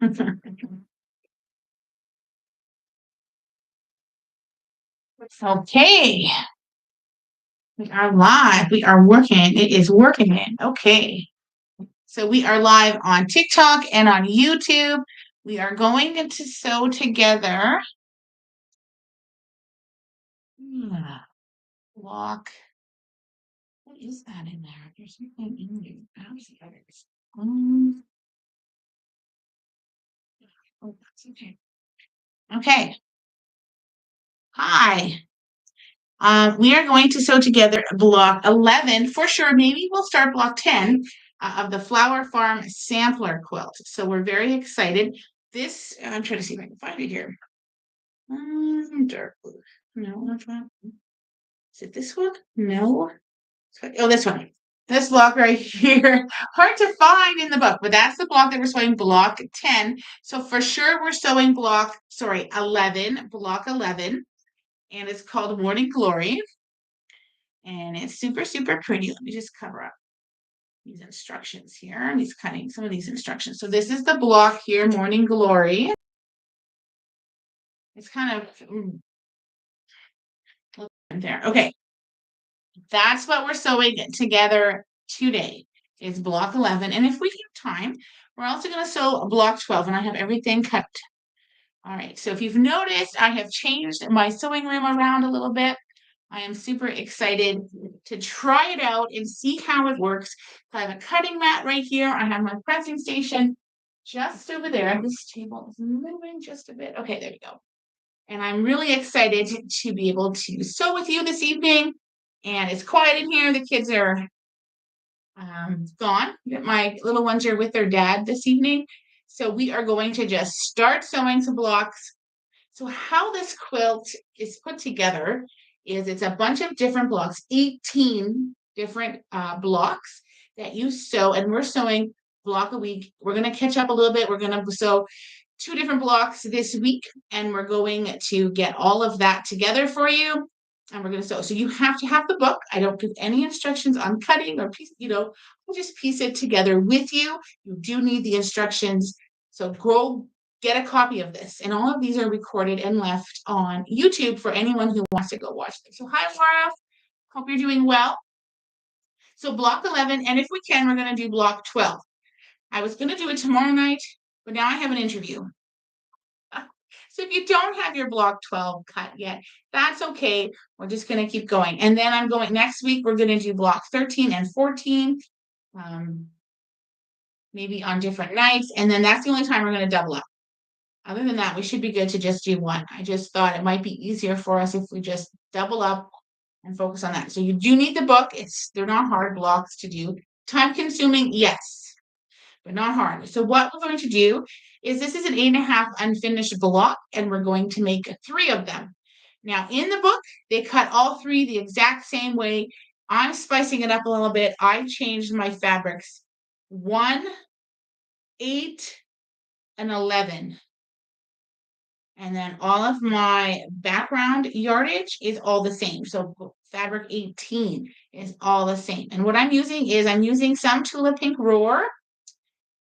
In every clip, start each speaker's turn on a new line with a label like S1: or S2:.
S1: Okay, we are live. We are working. It is working. Okay. So we are live on TikTok and on YouTube. We are going to sew together. Block. What is that in there? There's something in there. I don't see others. Oh, that's okay. Okay. Hi. We are going to sew together block 11 for sure. Maybe we'll start block 10 of the Flower Farm Sampler Quilt. So we're very excited. This, I'm trying to see if I can find it here. Dark blue. No, not one. Is it this one? No. Oh, this one. This block right here. Hard to find in the book, but that's the block that we're sewing, block 10. So for sure we're sewing block, 11, block 11. And it's called Morning Glory. And it's super, super pretty. Let me just cover up these instructions here. And he's cutting some of these instructions. So this is the block here, Morning Glory. It's kind of there. Okay. That's what we're sewing together today is block 11. And if we have time, we're also going to sew block 12. And I have everything cut. All right. So if you've noticed, I have changed my sewing room around a little bit. I am super excited to try it out and see how it works. I have a cutting mat right here. I have my pressing station just over there. This table is moving just a bit. Okay, there we go. And I'm really excited to be able to sew with you this evening. And it's quiet in here. The kids are gone. My little ones are with their dad this evening. So we are going to just start sewing some blocks. So how this quilt is put together is it's a bunch of different blocks, 18 different blocks that you sew, and we're sewing block a week. We're going to catch up a little bit. We're going to sew 2 different blocks this week, and we're going to get all of that together for you. And we're going to sew. So you have to have the book. I don't give any instructions on cutting or piece, I'll just piece it together with you. You do need the instructions. So go get a copy of this. And all of these are recorded and left on YouTube for anyone who wants to go watch them. So hi, Laura. Hope you're doing well. So block 11, and if we can, we're going to do block 12. I was going to do it tomorrow night, but now I have an interview. So if you don't have your block 12 cut yet, that's okay. We're just going to keep going. And then I'm going next week, we're going to do block 13 and 14, maybe on different nights. And then that's the only time we're going to double up. Other than that, we should be good to just do one. I just thought it might be easier for us if we just double up and focus on that. So you do need the book. They're not hard blocks to do. Time consuming, yes, but not hard. So what we're going to do is this is an 8.5 unfinished block, and we're going to make 3 of them. Now in the book, they cut all 3 the exact same way. I'm spicing it up a little bit. I changed my fabrics 1, 8, and 11. And then all of my background yardage is all the same. So fabric 18 is all the same. And what I'm using some Tula Pink Roar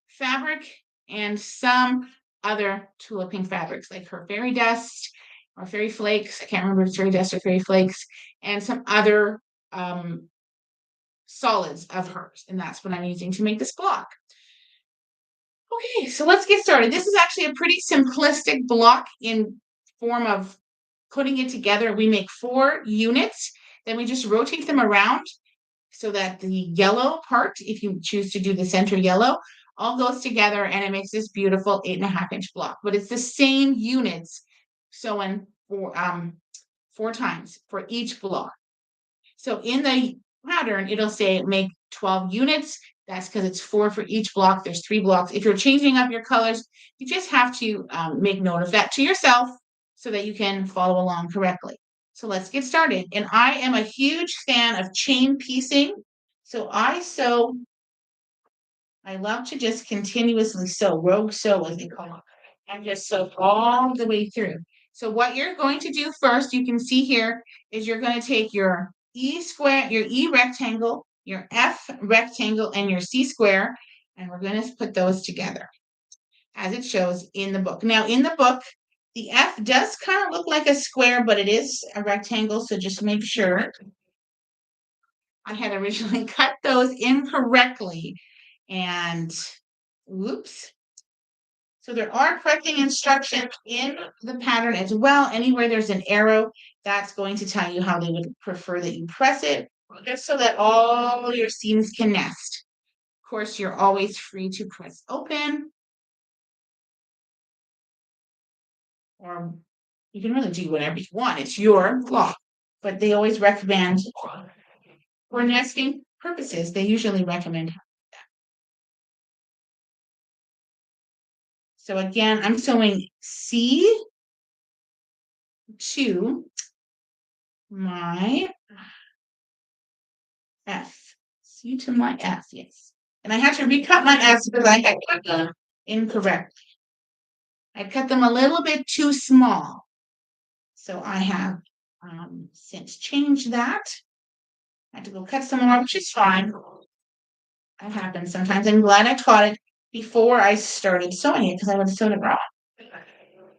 S1: fabric and some other Tula Pink fabrics like her Fairy Dust or Fairy Flakes. I can't remember if it's Fairy Dust or Fairy Flakes, and some other solids of hers. And that's what I'm using to make this block. Okay, so let's get started. This is actually a pretty simplistic block in form of putting it together. We make 4 units, then we just rotate them around so that the yellow part, if you choose to do the center yellow, all goes together and it makes this beautiful 8.5-inch block. But it's the same units sewn for 4 times for each block. So in the pattern, it'll say make 12 units. That's because it's 4 for each block. There's 3 blocks. If you're changing up your colors, you just have to make note of that to yourself so that you can follow along correctly. So let's get started. And I am a huge fan of chain piecing. So I love to just continuously sew, rogue sew as they call it, and just sew all the way through. So what you're going to do first, you can see here, is you're going to take your E square, your E rectangle, your F rectangle, and your C square, and we're going to put those together. as it shows in the book. Now, in the book, the F does kind of look like a square, but it is a rectangle, so just make sure. I had originally cut those incorrectly, and whoops. So there are correcting instructions in the pattern as well. Anywhere there's an arrow, that's going to tell you how they would prefer that you press it, just so that all your seams can nest. Of course, you're always free to press open, or you can really do whatever you want. It's your block, but they always recommend for nesting purposes, they usually recommend that. So again, I'm sewing C to my F. C to my F, yes. And I had to recut my F's because I had cut them incorrectly. I cut them a little bit too small. So I have since changed that. I had to go cut some more, which is fine. That happens sometimes. I'm glad I taught it before I started sewing it because I would have sewn it wrong.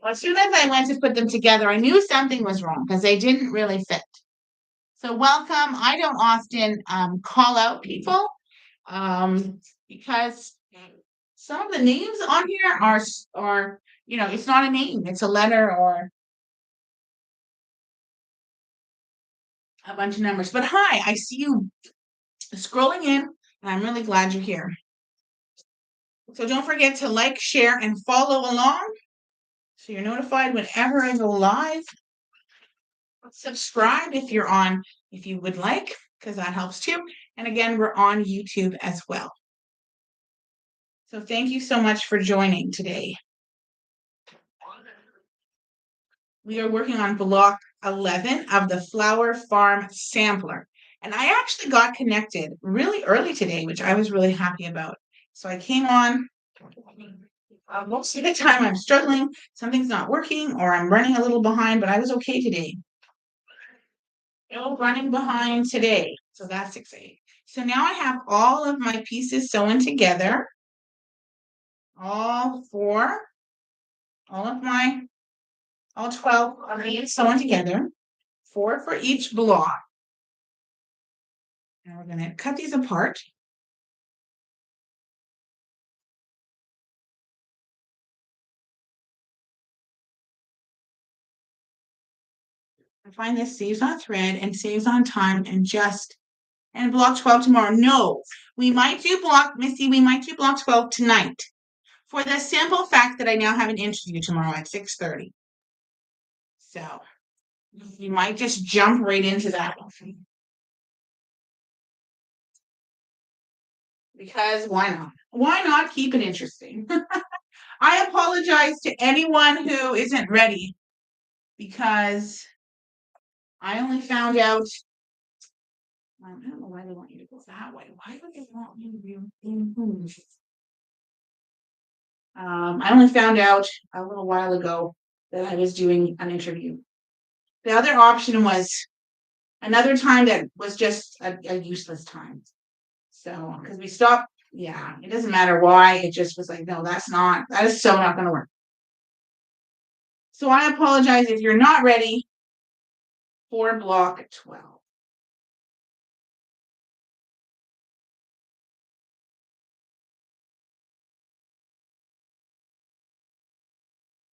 S1: Well, as soon as I went to put them together, I knew something was wrong because they didn't really fit. So welcome. I don't often call out people because some of the names on here are it's not a name, it's a letter or a bunch of numbers. But hi, I see you scrolling in, and I'm really glad you're here. So don't forget to like, share, and follow along so you're notified whenever I go live. Subscribe if you would like, because that helps too. And again, we're on YouTube as well. So thank you so much for joining today. We are working on block 11 of the Flower Farm Sampler. And I actually got connected really early today, which I was really happy about. So I came on. Most of the time I'm struggling, something's not working, or I'm running a little behind, but I was okay today. No running behind today, so that's exciting. So now I have all of my pieces sewn together, all 12 of these sewn together, 4 for each block. Now we're going to cut these apart. I find this saves on thread and saves on time and block 12 tomorrow. No, we might do block 12 tonight for the simple fact that I now have an interview tomorrow at 6:30. So you might just jump right into that one. Because why not? Why not keep it interesting? I apologize to anyone who isn't ready because I only found out. I don't know why they want you to go that way. Why would they want me to be? I only found out a little while ago that I was doing an interview. The other option was another time that was just a useless time. So, because we stopped, yeah, it doesn't matter why. It just was like, no, that is so not going to work. So I apologize if you're not ready for block 12.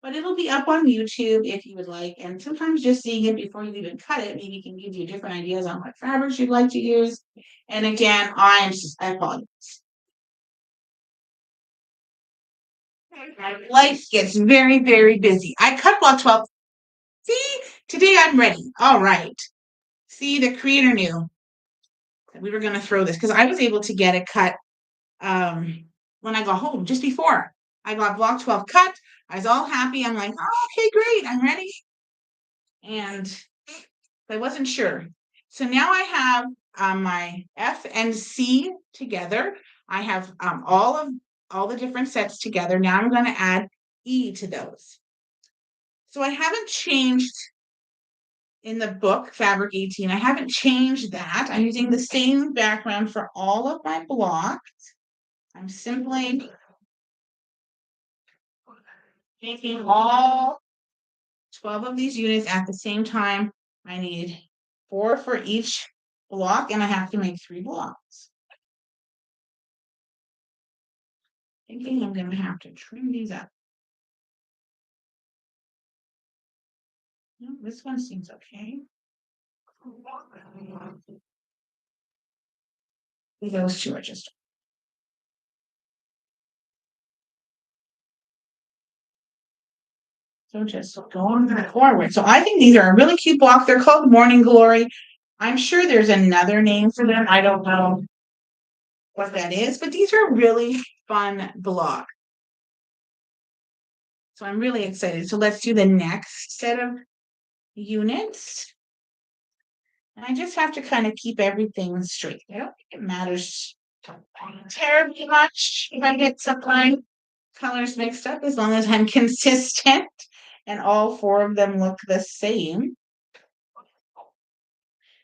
S1: But it'll be up on YouTube if you would like. And sometimes just seeing it before you even cut it, maybe can give you different ideas on what fabrics you'd like to use. And again, I apologize. Life gets very, very busy. I cut block 12. See, today I'm ready. All right. See, the creator knew that we were going to throw this because I was able to get it cut when I got home, just before I got block 12 cut. I was all happy. I'm like, oh, okay, great. I'm ready. And I wasn't sure. So now I have my F and C together. I have all the different sets together. Now I'm going to add E to those. So I haven't changed in the book, Fabric 18. I haven't changed that. I'm using the same background for all of my blocks. I'm simply making all 12 of these units at the same time. I need 4 for each block, and I have to make 3 blocks. Thinking I'm gonna have to trim these up. No, this one seems okay. Those two are just. So just going forward. So I think these are a really cute block. They're called Morning Glory. I'm sure there's another name for them. I don't know what that is, but these are really fun blocks. So I'm really excited. So let's do the next set of units. And I just have to kind of keep everything straight. I don't think it matters terribly much if I get some colors mixed up, as long as I'm consistent and all 4 of them look the same.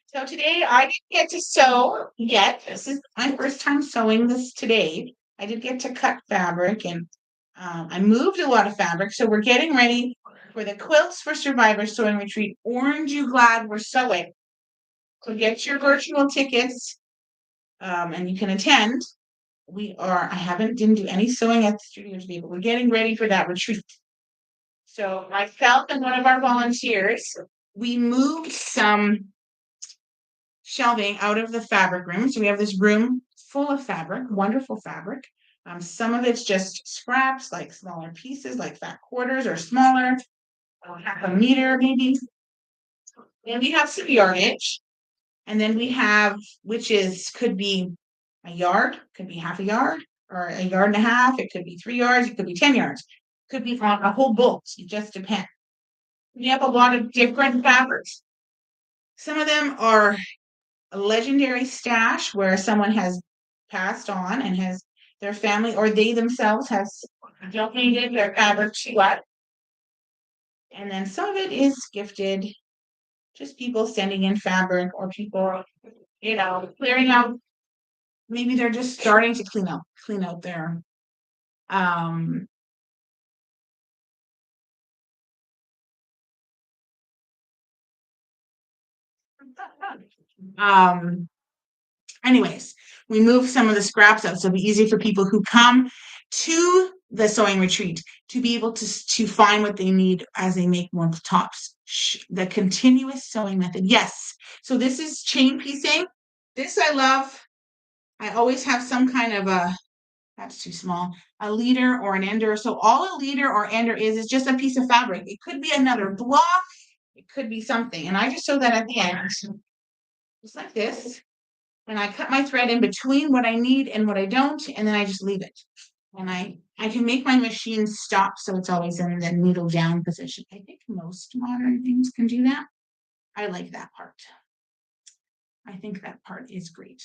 S1: So today I didn't get to sew yet. This is my first time sewing this today. I did get to cut fabric, and I moved a lot of fabric. So we're getting ready for the Quilts for Survivors Sewing Retreat. Orange You Glad We're Sewing. So get your virtual tickets, and you can attend. I didn't do any sewing at the studio today, but we're getting ready for that retreat. So myself and one of our volunteers, we moved some shelving out of the fabric room. So we have this room full of fabric, wonderful fabric. Some of it's just scraps, like smaller pieces, like fat quarters or smaller, half a meter maybe. Then we have some yardage. And then we have, could be a yard, could be half a yard, or a yard and a half. It could be 3 yards, it could be 10 yards, could be on a whole bolt. It just depends. We have a lot of different fabrics. Some of them are a legendary stash where someone has passed on and has their family or they themselves has donated their fabric to us. And then some of it is gifted, just people sending in fabric or people, clearing out. Maybe they're just starting to clean out their anyways, we move some of the scraps out so it'll be easy for people who come to the sewing retreat to be able to find what they need as they make more tops. The continuous sewing method. Yes. So this is chain piecing. This I love. I always have some kind of that's too small, a leader or an ender. So all a leader or ender is just a piece of fabric. It could be another block. It could be something. And I just sew that at the end. Just like this. And I cut my thread in between what I need and what I don't, and then I just leave it. And I can make my machine stop so it's always in the needle down position. I think most modern things can do that. I like that part. I think that part is great.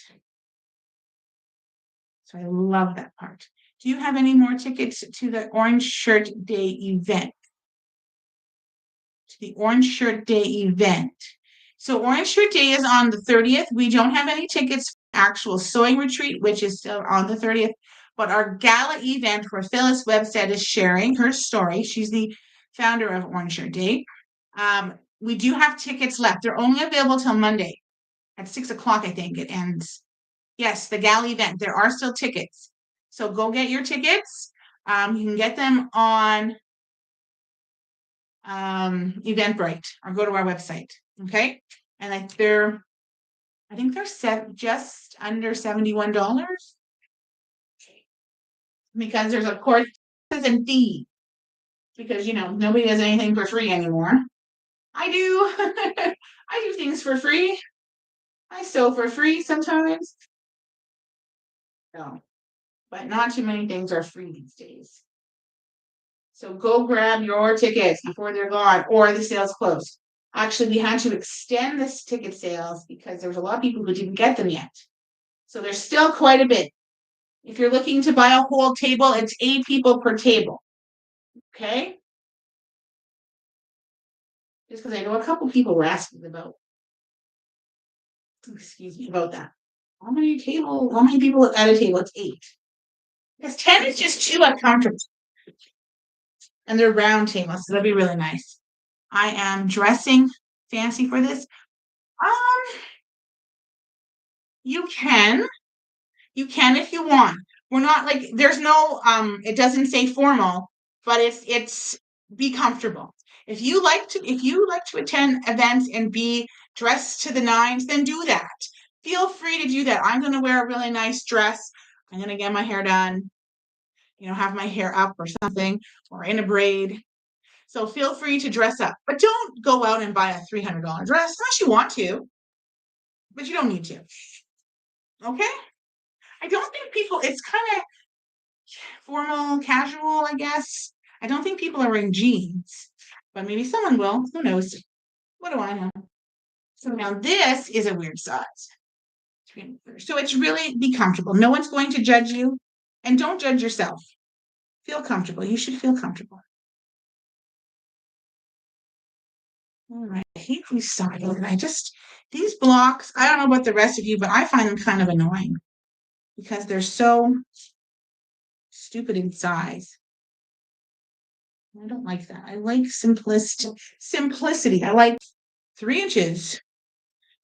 S1: So I love that part. Do you have any more tickets to the Orange Shirt Day event? To the Orange Shirt Day event. So Orange Shirt Day is on the 30th. We don't have any tickets for actual sewing retreat, which is still on the 30th. But our gala event where Phyllis Webstead is sharing her story. She's the founder of Orange Shirt Day. We do have tickets left. They're only available till Monday at 6 o'clock, I think it ends. Yes, the gala event. There are still tickets. So go get your tickets. You can get them on Eventbrite or go to our website. Okay. And I think they're just under $71 because there's of course and fee because nobody does anything for free anymore. I do. I do things for free. I sew for free sometimes. No, but not too many things are free these days. So go grab your tickets before they're gone or the sales closed. Actually, we had to extend this ticket sales because there was a lot of people who didn't get them yet. So there's still quite a bit. If you're looking to buy a whole table, it's 8 people per table. Okay? Just because I know a couple people were asking about that. How many people at a table? It's 8. Because 10 is just too uncomfortable. and they're round tables, so that'd be really nice. I am dressing fancy for this. Um, you can. You can if you want. We're not like there's no it doesn't say formal, but it's be comfortable. If you like to attend events and be dressed to the nines, then do that. Feel free to do that. I'm going to wear a really nice dress. I'm going to get my hair done, have my hair up or something or in a braid. So feel free to dress up, but don't go out and buy a $300 dress unless you want to, but you don't need to. Okay? I don't think people, it's kind of formal, casual, I guess. I don't think people are wearing jeans, but maybe someone will. Who knows? What do I know? So now this is a weird size. So it's really be comfortable. No one's going to judge you, and don't judge yourself. Feel comfortable. You should feel comfortable. All right. I hate these styles. These blocks, I don't know about the rest of you, but I find them kind of annoying because they're so stupid in size. I don't like that. I like simplicity. I like 3 inches,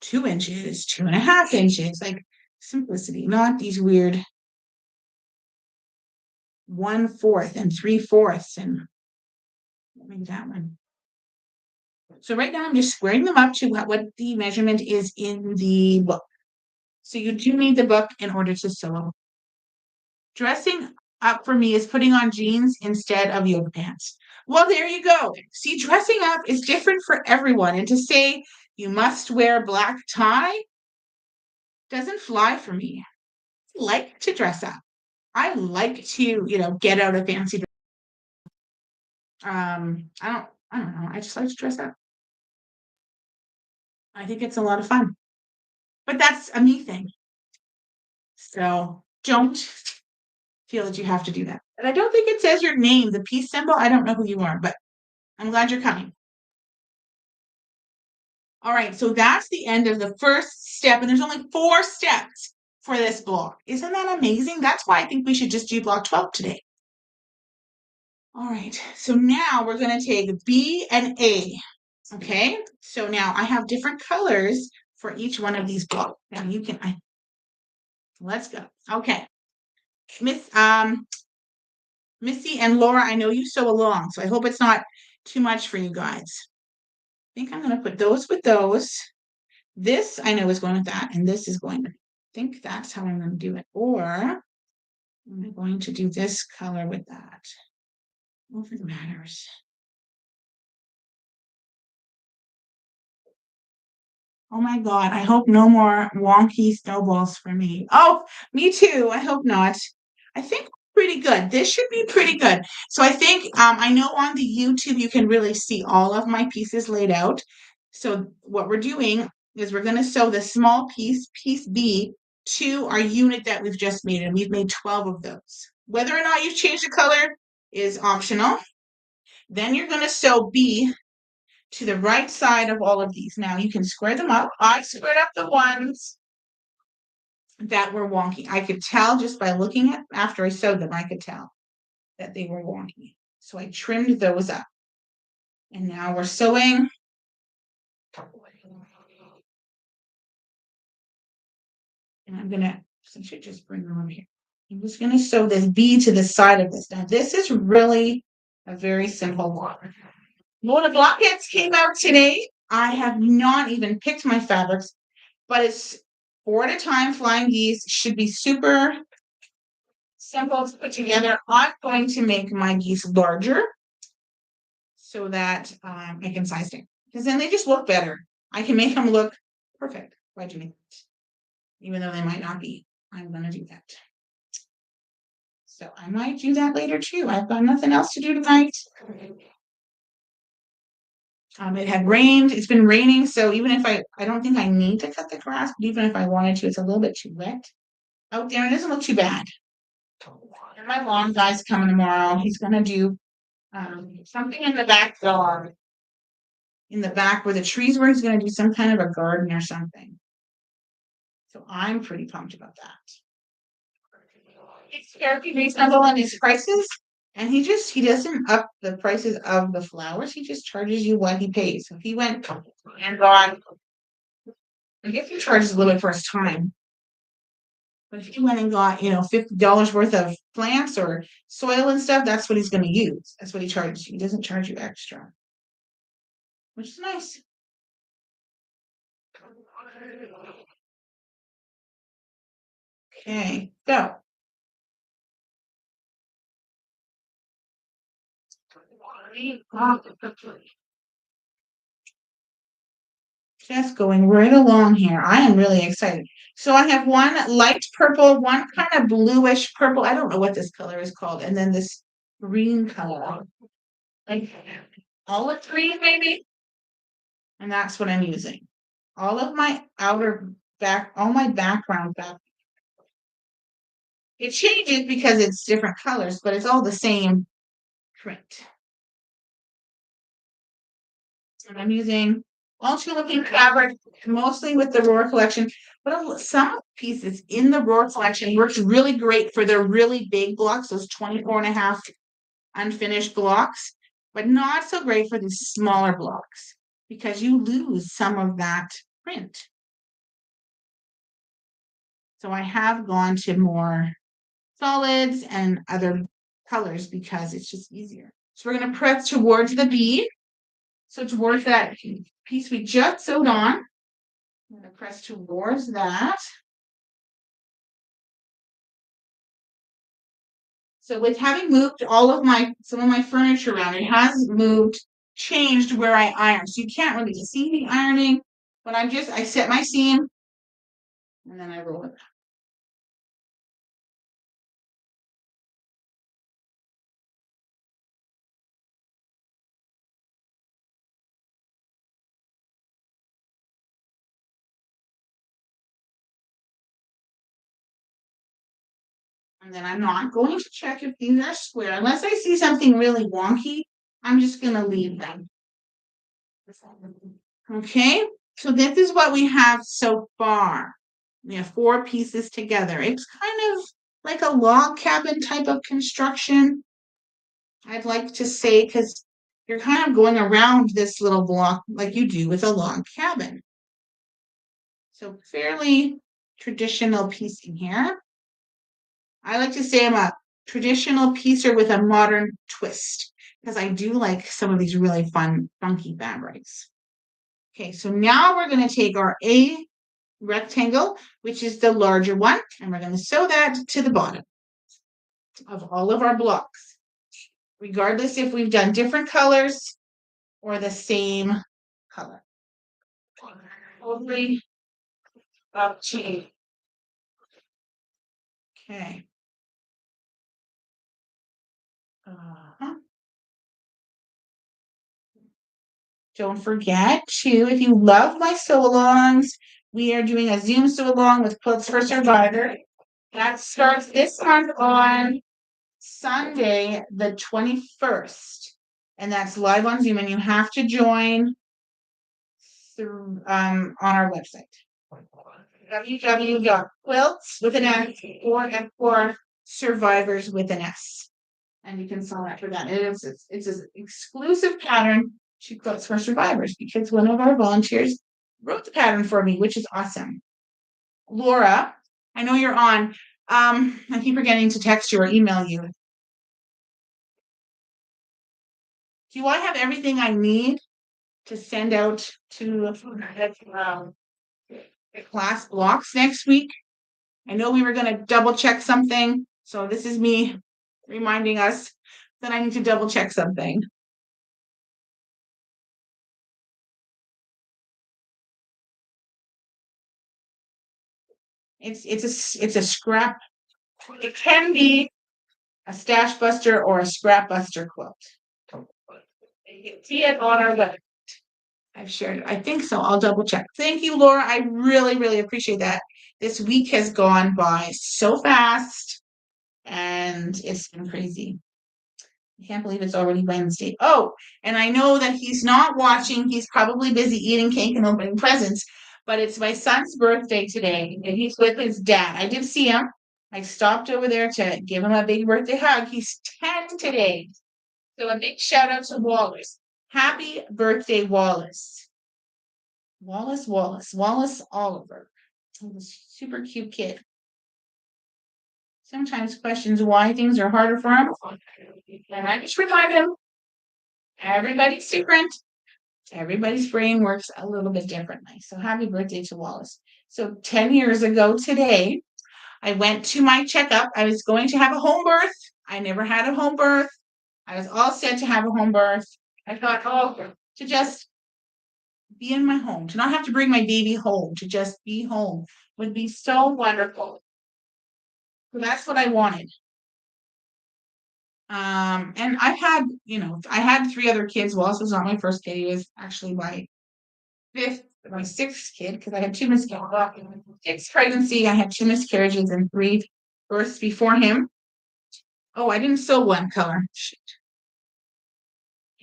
S1: 2 inches, 2.5 inches, like simplicity, not these weird 1/4 and 3/4 and maybe that one. So right now I'm just squaring them up to what the measurement is in the book. So you do need the book in order to sew. Dressing up for me is putting on jeans instead of yoga pants. Well, there you go. See, dressing up is different for everyone. And to say you must wear black tie doesn't fly for me. I like to dress up. I like to, get out a fancy. I don't know. I just like to dress up. I think it's a lot of fun. But that's a me thing. So don't feel that you have to do that. And I don't think it says your name, the peace symbol. I don't know who you are, but I'm glad you're coming. All right, so that's the end of the first step, and there's only 4 steps for this block. Isn't that amazing? That's why I think we should just do block 12 today. All right, so now we're going to take B and A. Okay, so now I have different colors for each one of these blocks. Now let's go. Okay, Missy and Laura, I know you sew along, so I hope it's not too much for you guys. I think I'm going to put those with those. This I know is going with that, and this is going to, I think that's how I'm going to do it. Or I'm going to do this color with that. If it matters. Oh my God, I hope no more wonky snowballs for me. Oh, me too. I hope not. I think pretty good. This should be pretty good. So I think, I know on the YouTube you can really see all of my pieces laid out. So what we're doing is we're going to sew the small piece B, to our unit that we've just made, and we've made 12 of those. Whether or not you change the color is optional. Then you're going to sew B to the right side of all of these. Now you can square them up. I squared up the ones that were wonky. I could tell just by looking at after I sewed them, I could tell that they were wonky. So I trimmed those up. And now we're sewing. And I'm gonna, I should just bring them over here. I'm just gonna sew this B to the side of this. Now this is really a very simple one. Mona Blockheads came out today. I have not even picked my fabrics, but it's 4 at a time. Flying geese should be super simple to put together. I'm going to make my geese larger so that I can size them, because then they just look better. I can make them look perfect by doing it, even though they might not be. I'm going to do that. So I might do that later too. I've got nothing else to do tonight. It had rained. It's been raining, so even if I don't think I need to cut the grass, but even if I wanted to, it's a little bit too wet out there. It doesn't look too bad. And my lawn guy's coming tomorrow. He's gonna do something in the backyard, in the back where the trees were. He's gonna do some kind of a garden or something. So I'm pretty pumped about that. It's fairly reasonable in his prices, And he doesn't up the prices of the flowers. He just charges you what he pays. So if he went and got, I guess he charges a little bit for his time. But if he went and got, $50 worth of plants or soil and stuff, that's what he's going to use. That's what he charges you. He doesn't charge you extra, which is nice. Okay, so just going right along here. I am really excited. So I have one light purple, one kind of bluish purple. I don't know what this color is called. And then this green color. Like olive green, maybe? And that's what I'm using. All of my all my background back. It changes because it's different colors, but it's all the same print. And I'm using ultra looking fabric, mostly with the Roar collection, but some pieces in the Roar collection works really great for their really big blocks, those 24.5 unfinished blocks, but not so great for these smaller blocks because you lose some of that print. So I have gone to more solids and other colors because it's just easier. So we're going to press towards the bead. So towards that piece we just sewed on, I'm going to press towards that. So with having moved some of my furniture around, it has changed where I iron. So you can't really see the ironing, but I set my seam and then I roll it. And then I'm not going to check if these are square. Unless I see something really wonky, I'm just going to leave them. Okay, so this is what we have so far. We have 4 pieces together. It's kind of like a log cabin type of construction, I'd like to say, because you're kind of going around this little block like you do with a log cabin. So fairly traditional piecing here. I like to say I'm a traditional piecer with a modern twist because I do like some of these really fun, funky fabrics. Okay, so now we're going to take our A rectangle, which is the larger one, and we're going to sew that to the bottom of all of our blocks, regardless if we've done different colors or the same color. Hopefully, up to. Okay. Don't forget to, if you love my sew-alongs, we are doing a Zoom sew-along with Quilts for Survivor. That starts this month on Sunday, the 21st. And that's live on Zoom, and you have to join through on our website. www.quilts with an S or F for survivors with an S. And you can sign up for that. It's an exclusive pattern to Quilts for Survivors because one of our volunteers wrote the pattern for me, which is awesome. Laura, I know you're on. I keep forgetting to text you or email you. Do I have everything I need to send out to the class blocks next week? I know we were going to double check something, so this is me reminding us that I need to double check something. It's a scrap. It can be a stash buster or a scrap buster quilt. You can see it on our website. I've shared it. I think so. I'll double check. Thank you, Laura. I really, really appreciate that. This week has gone by so fast and it's been crazy. I can't believe it's already Wednesday. Oh, and I know that he's not watching. He's probably busy eating cake and opening presents, but it's my son's birthday today and he's with his dad. I did see him. I stopped over there to give him a big birthday hug. He's 10 today. So a big shout out to Wallace. Happy birthday, Wallace. Wallace Oliver. He's a super cute kid. Sometimes questions why things are harder for him. And I just remind him everybody's different. Everybody's brain works a little bit differently. So happy birthday to Wallace. So 10 years ago today, I went to my checkup. I was going to have a home birth. I never had a home birth. I was all set to have a home birth. I thought, oh, to just be in my home, to not have to bring my baby home, to just be home would be so wonderful. So that's what I wanted. And I've had, I had 3 other kids. Wallace was not my first kid. He was actually my 6th kid because I had 2 miscarriages. 6th pregnancy, I had 2 miscarriages and 3 births before him. Oh, I didn't sew one color. Shit.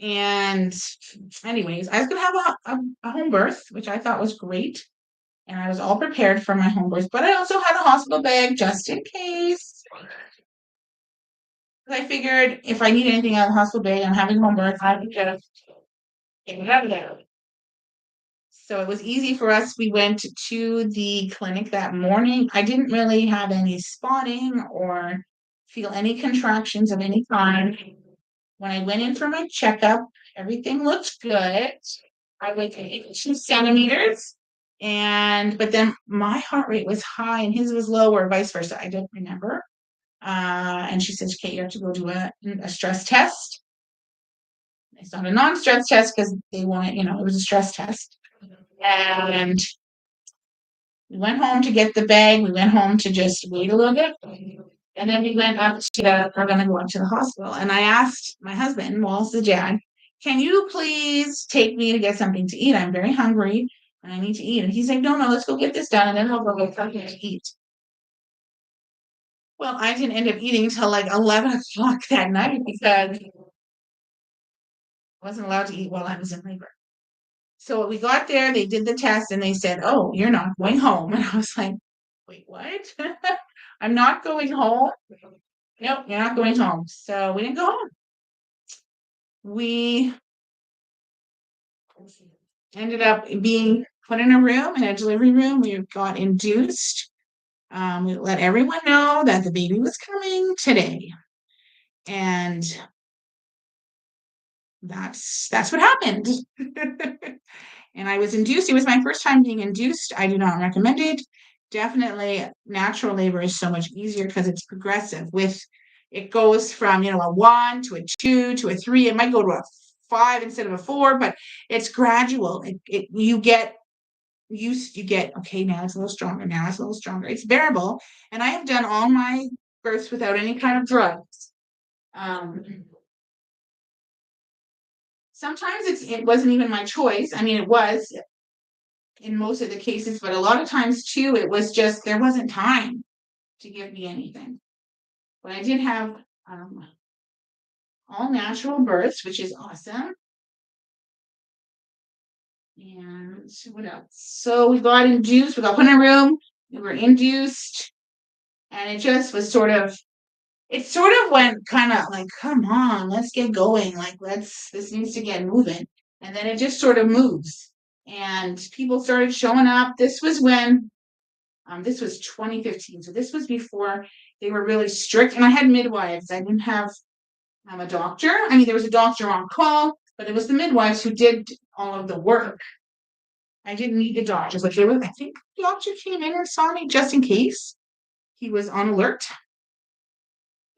S1: And anyways, I was gonna have a home birth, which I thought was great. And I was all prepared for my home birth, but I also had a hospital bag just in case. I figured if I need anything out of the hospital bag, I'm having home birth, I would just get it out of there. So it was easy for us. We went to the clinic that morning. I didn't really have any spotting or feel any contractions of any kind. When I went in for my checkup, everything looked good. I weighed 2 centimeters. But then my heart rate was high and his was low, or vice versa. I don't remember. And she said, okay, you have to go do a stress test. It's not a non-stress test because they want it, it was a stress test. And we went home to get the bag. We went home to just wait a little bit. And then we went up we're going to go up to the hospital. And I asked my husband, Wallace the dad, can you please take me to get something to eat? I'm very hungry and I need to eat. And he's like, no, let's go get this done. And then we'll go get something to eat. Well, I didn't end up eating until like 11 o'clock that night because I wasn't allowed to eat while I was in labor. So we got there, they did the test, and they said, oh, you're not going home. And I was like, wait, what? I'm not going home? Nope, you're not going home. So we didn't go home. We ended up being put in a room, in a delivery room. We got induced. We let everyone know that the baby was coming today. And that's what happened. And I was induced. It was my first time being induced. I do not recommend it. Definitely natural labor is so much easier because it's progressive. It goes from, a 1 to a 2 to a 3. It might go to a 5 instead of a 4, but it's gradual. You get used, okay, now it's a little stronger. Now it's a little stronger. It's bearable. And I have done all my births without any kind of drugs. Sometimes it wasn't even my choice. I mean, it was in most of the cases, but a lot of times too, it was just there wasn't time to give me anything. But I did have all natural births, which is awesome. And what else? So we got induced, we got put in a room, we were induced, and it just was it sort of went kind of like, come on, let's get going. Like, this needs to get moving. And then it just sort of moves. And people started showing up. This was when, this was 2015. So this was before they were really strict. And I had midwives. I didn't have a doctor. I mean, there was a doctor on call, but it was the midwives who did all of the work. I didn't need the doctors. Like I think the doctor came in and saw me just in case. He was on alert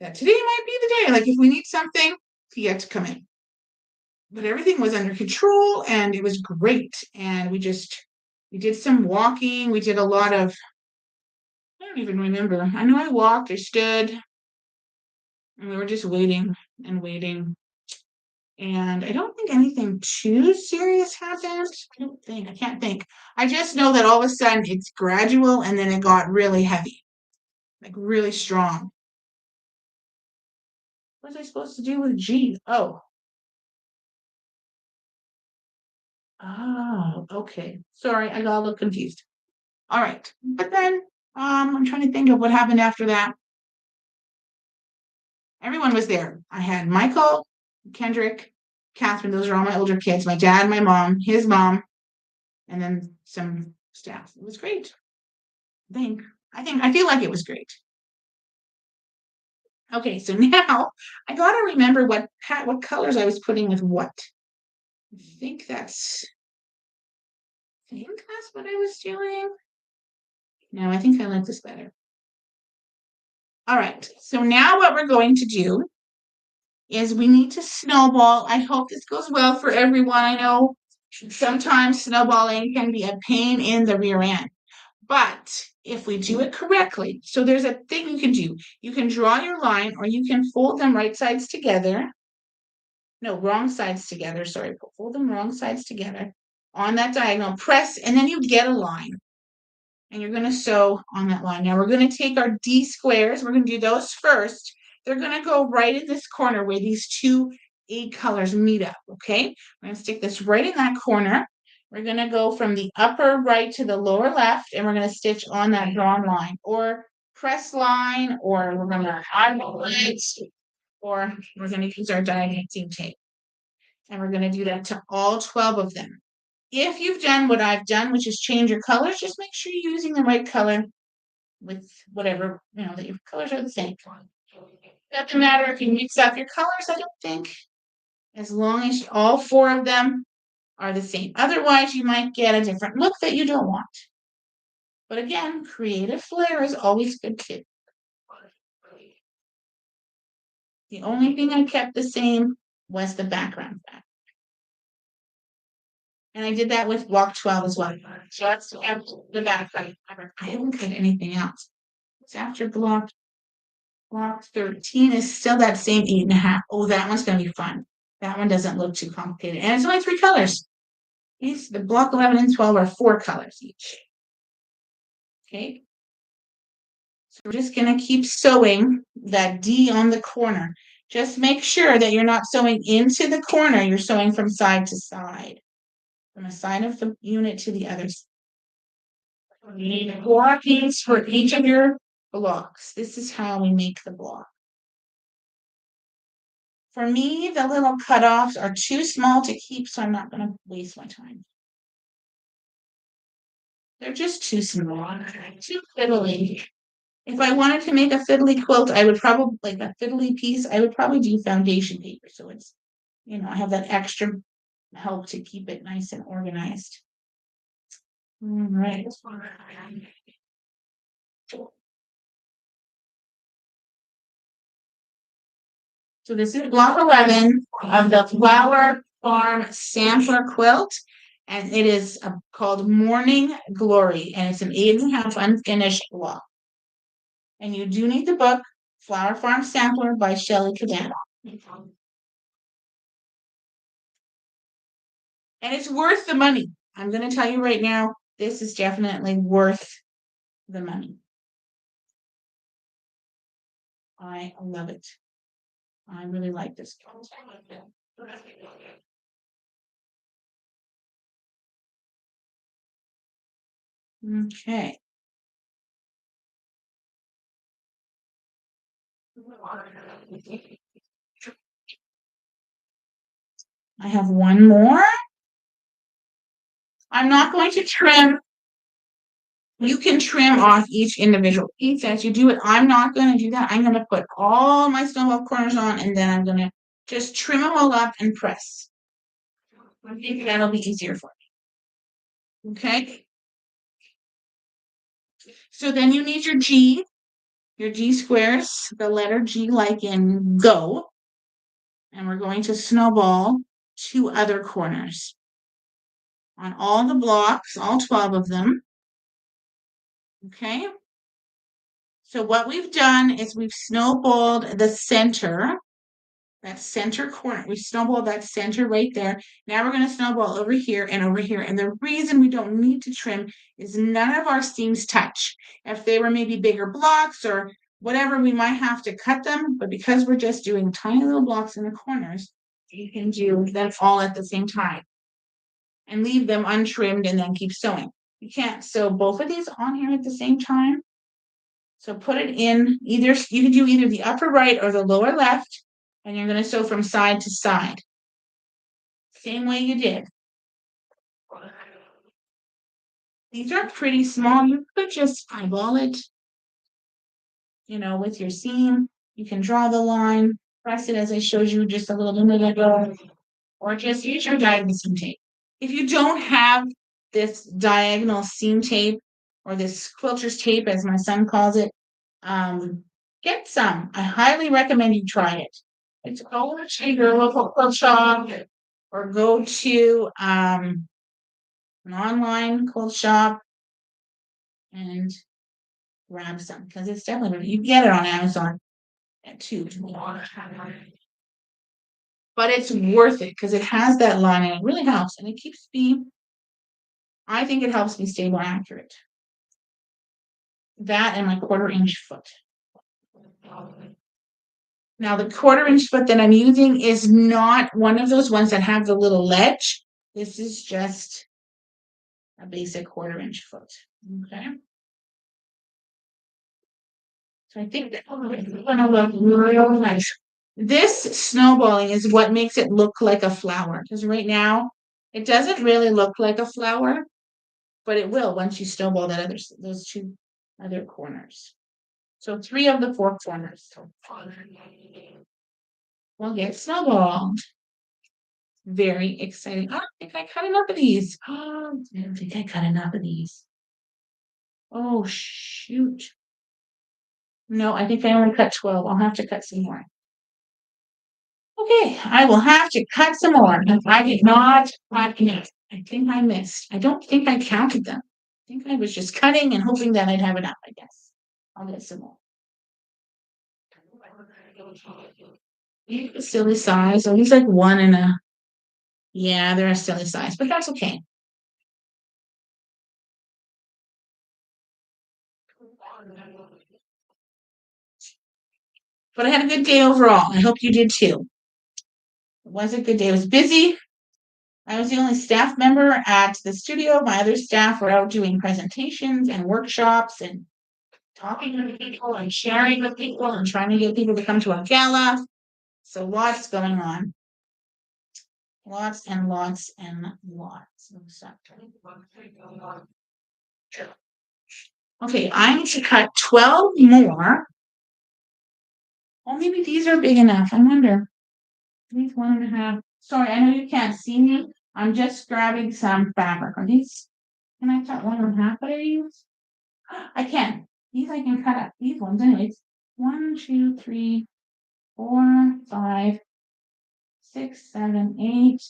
S1: that today might be the day. Like if we need something, he had to come in. But everything was under control and it was great. And we did some walking. We did a lot of, I don't even remember. I know I walked, I stood, and we were just waiting and waiting. And I don't think anything too serious happened. I can't think. I just know that all of a sudden it's gradual and then it got really heavy, like really strong. What was I supposed to do with G? Oh, okay. Sorry, I got a little confused. All right. But then I'm trying to think of what happened after that. Everyone was there. I had Michael, Kendrick, Catherine. Those are all my older kids. My dad, my mom, his mom, and then some staff. It was great. I feel like it was great. Okay, so now I gotta remember what colors I was putting with what. I think that's what I was doing. No, I think I like this better. All right, so now what we're going to do is we need to snowball. I hope this goes well for everyone. I know sometimes snowballing can be a pain in the rear end, but if we do it correctly, so there's a thing you can do. You can draw your line or you can fold them right sides together. No, wrong sides together. Sorry, fold them wrong sides together on that diagonal. Press, and then you get a line. And you're going to sew on that line. Now we're going to take our D squares. We're going to do those first. They're going to go right in this corner where these two A colors meet up, okay? We're going to stick this right in that corner. We're going to go from the upper right to the lower left, and we're going to stitch on that drawn line, or press line, or we're going to eyeball it, or we're going to use our diagonal seam tape. And we're going to do that to all 12 of them. If you've done what I've done, which is change your colors, just make sure you're using the right color with whatever, that your colors are the same. Doesn't matter if you mix up your colors, I don't think, as long as all 4 of them are the same. Otherwise, you might get a different look that you don't want. But again, creative flair is always good too. The only thing I kept the same was the background fact. And I did that with block 12 as well. So that's after the background. I haven't cut anything else. It's after block 13 is still that same 8.5. Oh, that one's gonna be fun. That one doesn't look too complicated. And it's only 3 colors. The block 11 and 12 are 4 colors each. Okay. So we're just gonna keep sewing that D on the corner. Just make sure that you're not sewing into the corner, you're sewing from side to side. From a side of the unit to the other. You need 4 pieces for each of your blocks. This is how we make the block. For me, the little cutoffs are too small to keep, so I'm not going to waste my time. They're just too small, too fiddly. If I wanted to make a fiddly quilt, I would probably, like a fiddly piece, I would probably do foundation paper. So it's, I have that extra help to keep it nice and organized. All right. So this is block 11 of the Flower Farm Sampler Quilt, and it is called Morning Glory, and it's an 8.5 unfinished block. And you do need the book Flower Farm Sampler by Shelley Cabana. And it's worth the money. I'm going to tell you right now, this is definitely worth the money. I love it. I really like this. Okay. I have one more. I'm not going to trim. You can trim off each individual piece as you do it. I'm not going to do that. I'm going to put all my snowball corners on, and then I'm going to just trim them all up and press. I think that'll be easier for me. Okay. So then you need your G squares, the letter G like in go. And we're going to snowball 2 other corners on all the blocks, all 12 of them. Okay. So what we've done is we've snowballed the center, that center corner. We snowballed that center right there. Now we're going to snowball over here and over here. And the reason we don't need to trim is none of our seams touch. If they were maybe bigger blocks or whatever, we might have to cut them. But because we're just doing tiny little blocks in the corners, you can do them all at the same time and leave them untrimmed and then keep sewing. You can't sew both of these on here at the same time. So put it in either, you can do either the upper right or the lower left, and you're going to sew from side to side. Same way you did. These are pretty small. You could just eyeball it, with your seam. You can draw the line, press it as I showed you just a little minute ago, or just use your diagonal seam tape. If you don't have this diagonal seam tape or this quilter's tape, as my son calls it, get some. I highly recommend you try it. It's go to your local quilt shop or go to an online quilt shop and grab some because it's definitely, you can get it on Amazon too. But it's worth it because it has that line and it really helps, and it keeps me, I think it helps me stay more accurate. That and my 1/4 inch foot. Now the 1/4 inch foot that I'm using is not one of those ones that have the little ledge. This is just a basic 1/4 inch foot. Okay. So I think that gonna look real nice. This snowballing is what makes it look like a flower, because right now it doesn't really look like a flower, but it will once you snowball those 2 other corners. So 3 of the 4 corners will get snowballed. Very exciting. I don't think I cut enough of these. Oh, I don't think I cut enough of these. Oh, shoot. No, I think I only cut 12. I'll have to cut some more. Okay, I will have to cut some more. I did not cut enough. I think I missed. I don't think I counted them. I think I was just cutting and hoping that I'd have enough, I guess. I'll get some more. These are silly size. So he's like 1 and a. Yeah, they're a silly size, but that's okay. But I had a good day overall. I hope you did too. It was a good day. It was busy. I was the only staff member at the studio. My other staff were out doing presentations and workshops and talking with people and sharing with people and trying to get people to come to our gala. So lots going on. Lots and lots and lots of stuff. Okay, I need to cut 12 more. Oh, maybe these are big enough. I wonder. These 1.5. Sorry, I know you can't see me. I'm just grabbing some fabric. Are these? Can I cut 1.5 that I use? I can. These I can cut up. These ones, anyways. 1, 2, 3, 4, 5, 6, 7, 8,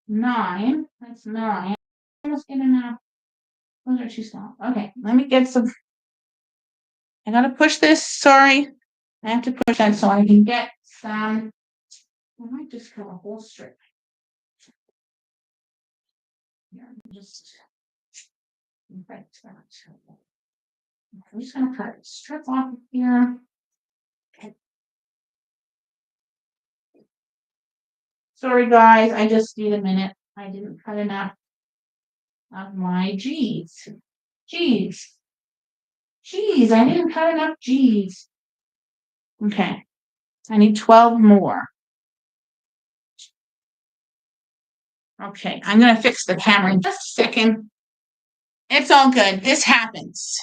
S1: 9. That's 9. Almost get enough. Those are too small. Okay, let me get some. I gotta push this. Sorry. I have to push that so I can get some. I might just cut a whole strip. Here, just right that. I'm just gonna cut a strip off here. Sorry guys, I just need a minute. I didn't cut enough of my G's. G's. G's, I didn't cut enough G's. Okay. I need 12 more. Okay, I'm gonna fix the camera in just a second. It's all good. This happens.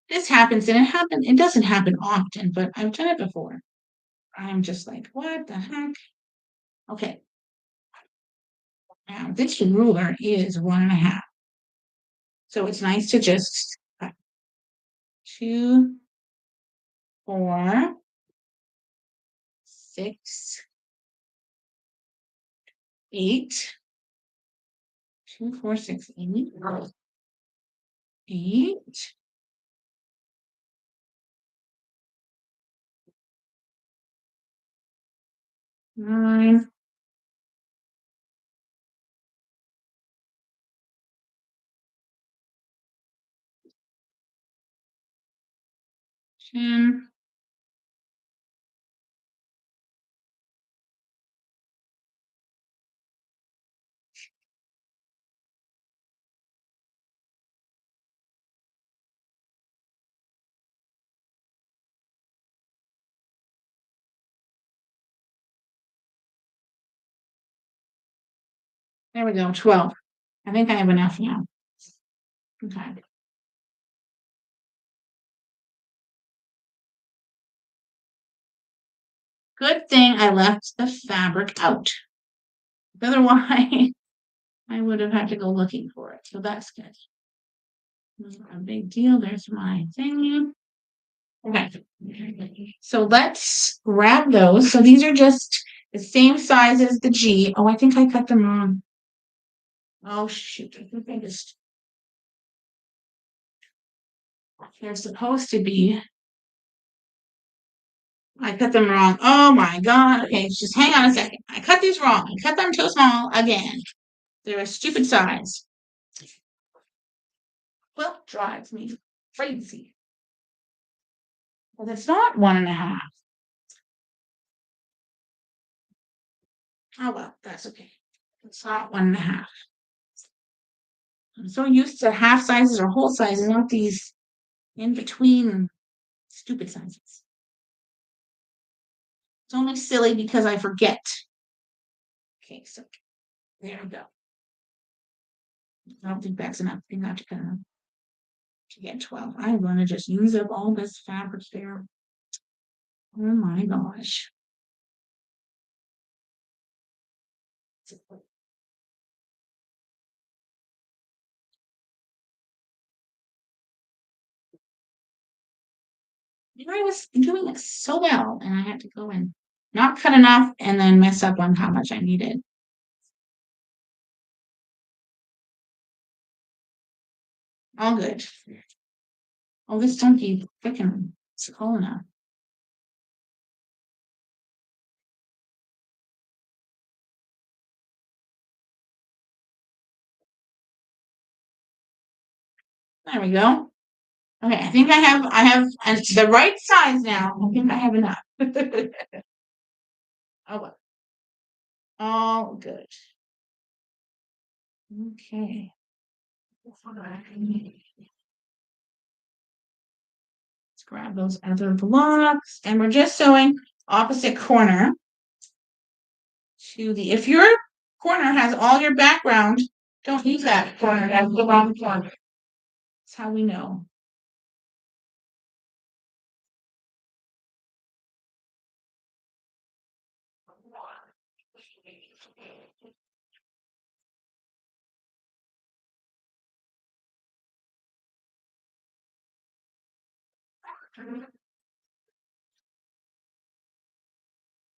S1: This happens, and it doesn't happen often, but I've done it before. I'm just like, what the heck? Okay. Now this ruler is 1.5. So it's nice to just cut 2, 4, 6, 8, 2, 4, 6, 8, 8, 9, 10, There we go, 12. I think I have enough now. Okay. Good thing I left the fabric out. Otherwise, I would have had to go looking for it. So that's good. Not a big deal. There's my thing. Okay. So let's grab those. So these are just the same size as the G. Oh, I think I cut them wrong. Oh, shoot. I think I just. They're supposed to be. I cut them wrong. Oh my God. Okay, just hang on a second. I cut these wrong. I cut them too small again. They're a stupid size. Well, drives me crazy. Well, it's not 1.5. Oh well, that's okay. It's not 1.5. I'm so used to half sizes or whole sizes, not these in between stupid sizes. It's only silly because I forget. Okay, so there we go. I don't think that's enough. I think I have to cut enough to get 12. I'm going to just use up all this fabric there. Oh my gosh. I was doing it so well, and I had to go and not cut enough and then mess up on how much I needed. All good. Oh, this don't keep freaking cool enough. There we go. Okay, I think I have the right size now. I think I have enough. Oh well. All good. Okay. Let's grab those other blocks, and we're just sewing opposite corner to the. If your corner has all your background, don't use that corner. That's the wrong corner. That's how we know.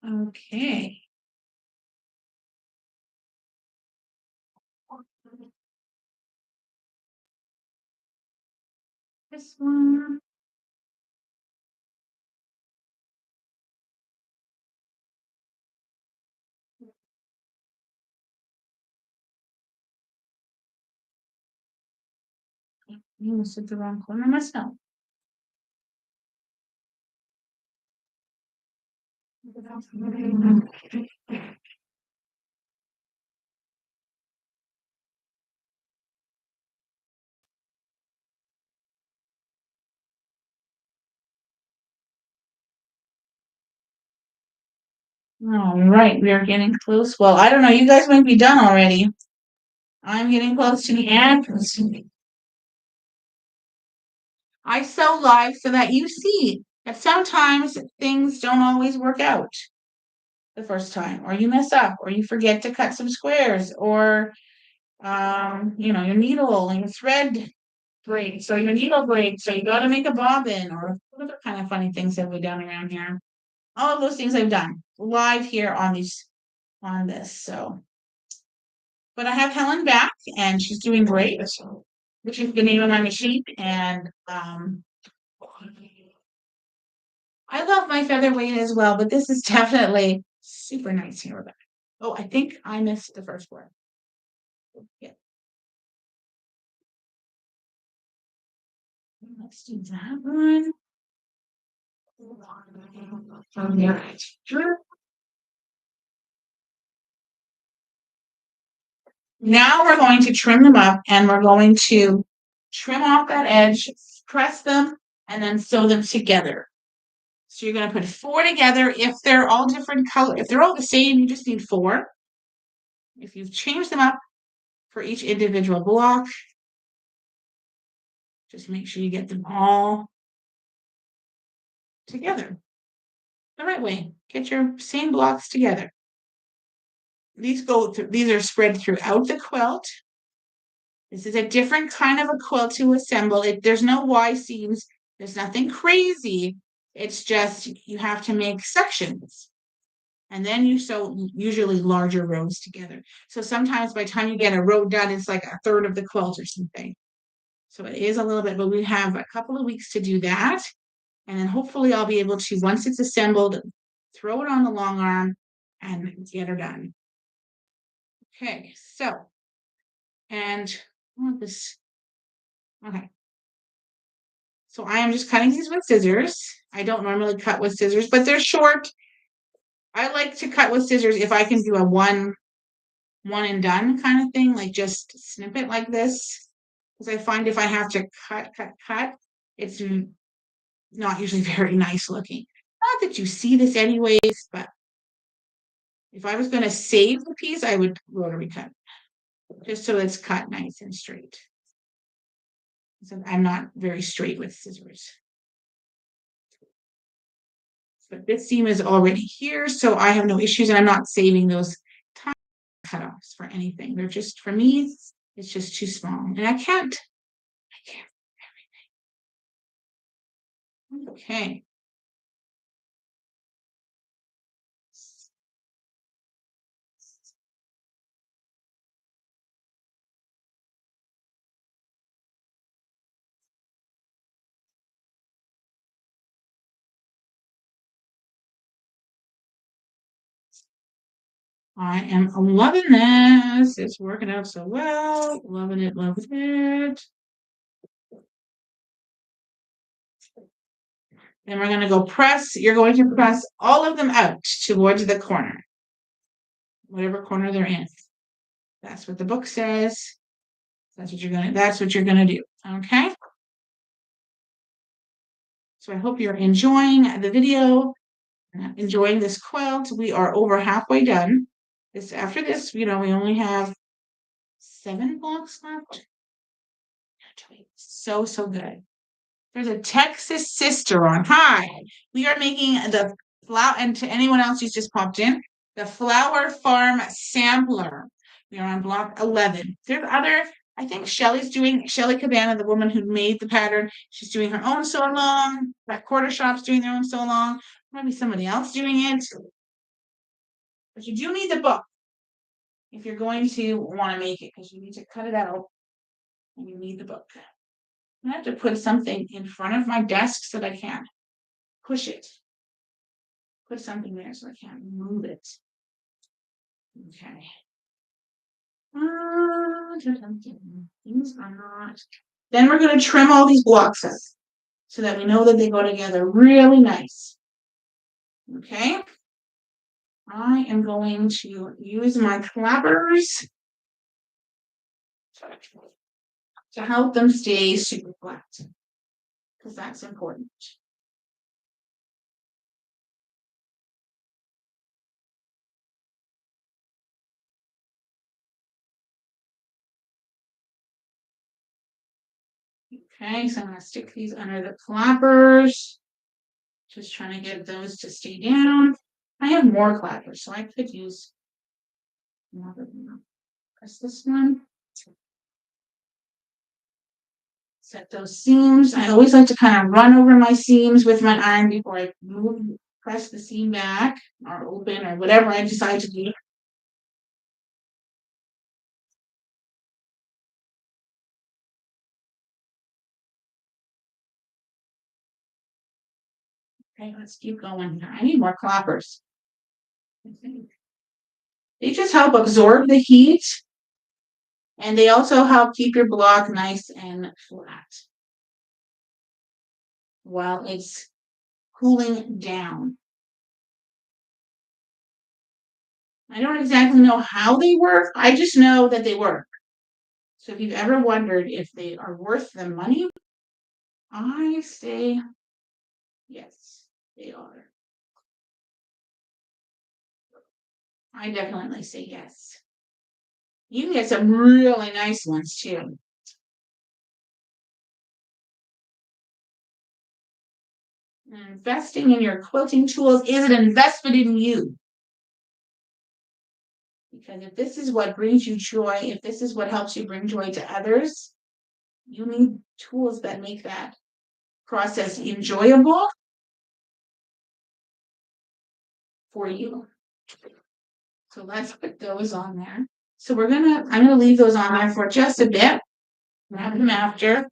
S1: Okay. This one. I almost did the wrong corner myself. All right, we are getting close. Well, I don't know. You guys might be done already. I'm getting close to the end. I sew live so that you see that sometimes things don't always work out the first time, or you mess up, or you forget to cut some squares, or your needle and your thread breaks, or your needle breaks, so you got to make a bobbin, or what other kind of funny things have we done around here? All of those things I've done live here on this. So, but I have Helen back, and she's doing great, which is the name of my machine, and I love my featherweight as well, but this is definitely super nice here, Rebecca. Oh, I think I missed the first word. Yeah. Let's do that one. Now we're going to trim them up, and we're going to trim off that edge, press them, and then sew them together. So you're going to put 4 together. If they're all different color, if they're all the same, you just need 4. if you've changed them up for each individual block, just make sure you get them all together the right way. Get your same blocks together. These are spread throughout the quilt. This is a different kind of a quilt to assemble. There's no Y seams. There's nothing crazy. It's just you have to make sections. And then you sew usually larger rows together. So sometimes by the time you get a row done, it's like a third of the quilt or something. So it is a little bit, but we have a couple of weeks to do that. And then hopefully I'll be able to, once it's assembled, throw it on the long arm and get her done. Okay, so, and this, okay. So I am just cutting these with scissors. I don't normally cut with scissors, but they're short. I like to cut with scissors if I can do a one and done kind of thing, like just snip it like this. Because I find if I have to cut, it's not usually very nice looking. Not that you see this anyways, but if I was going to save the piece, I would rotary cut, just so it's cut nice and straight. So I'm not very straight with scissors. But this seam is already here, so I have no issues, and I'm not saving those tiny cutoffs for anything. They're just, for me, it's just too small, and I can't. Okay. I am loving this. It's working out so well. Loving it, loving it. Then we're going to go press. You're going to press all of them out towards the corner, whatever corner they're in. That's what the book says. That's what you're gonna do. Okay. So I hope you're enjoying the video, enjoying this quilt. We are over halfway done. After this, we only have 7 blocks left. So good. There's a Texas sister on. Hi. We are making the flower, and to anyone else who's just popped in, the Flower Farm Sampler. We are on block 11. There's other, I think Shelly Cabana, the woman who made the pattern, she's doing her own sew along. That Quarter Shop's doing their own sew along. Maybe somebody else doing it. But you do need the book if you're going to want to make it, because you need to cut it out and you need the book. I have to put something in front of my desk so that I can push it. Put something there so I can't move it. Okay. Things are not. Then we're going to trim all these blocks up so that we know that they go together really nice. Okay. I am going to use my clappers to help them stay super flat, because that's important. Okay, so I'm going to stick these under the clappers. Just trying to get those to stay down. I have more clappers, so I could use another one. Press this one. Set those seams. I always like to kind of run over my seams with my iron before I press the seam back or open or whatever I decide to do. Okay, let's keep going here. I need more clappers. They just help absorb the heat, and they also help keep your block nice and flat while it's cooling down. I don't exactly know how they work. I just know that they work. So if you've ever wondered if they are worth the money, I say yes, they are. I definitely say yes. You can get some really nice ones too. Investing in your quilting tools is an investment in you. Because if this is what brings you joy, if this is what helps you bring joy to others, you need tools that make that process enjoyable for you. So let's put those on there. So I'm gonna leave those on there for just a bit. Grab them after.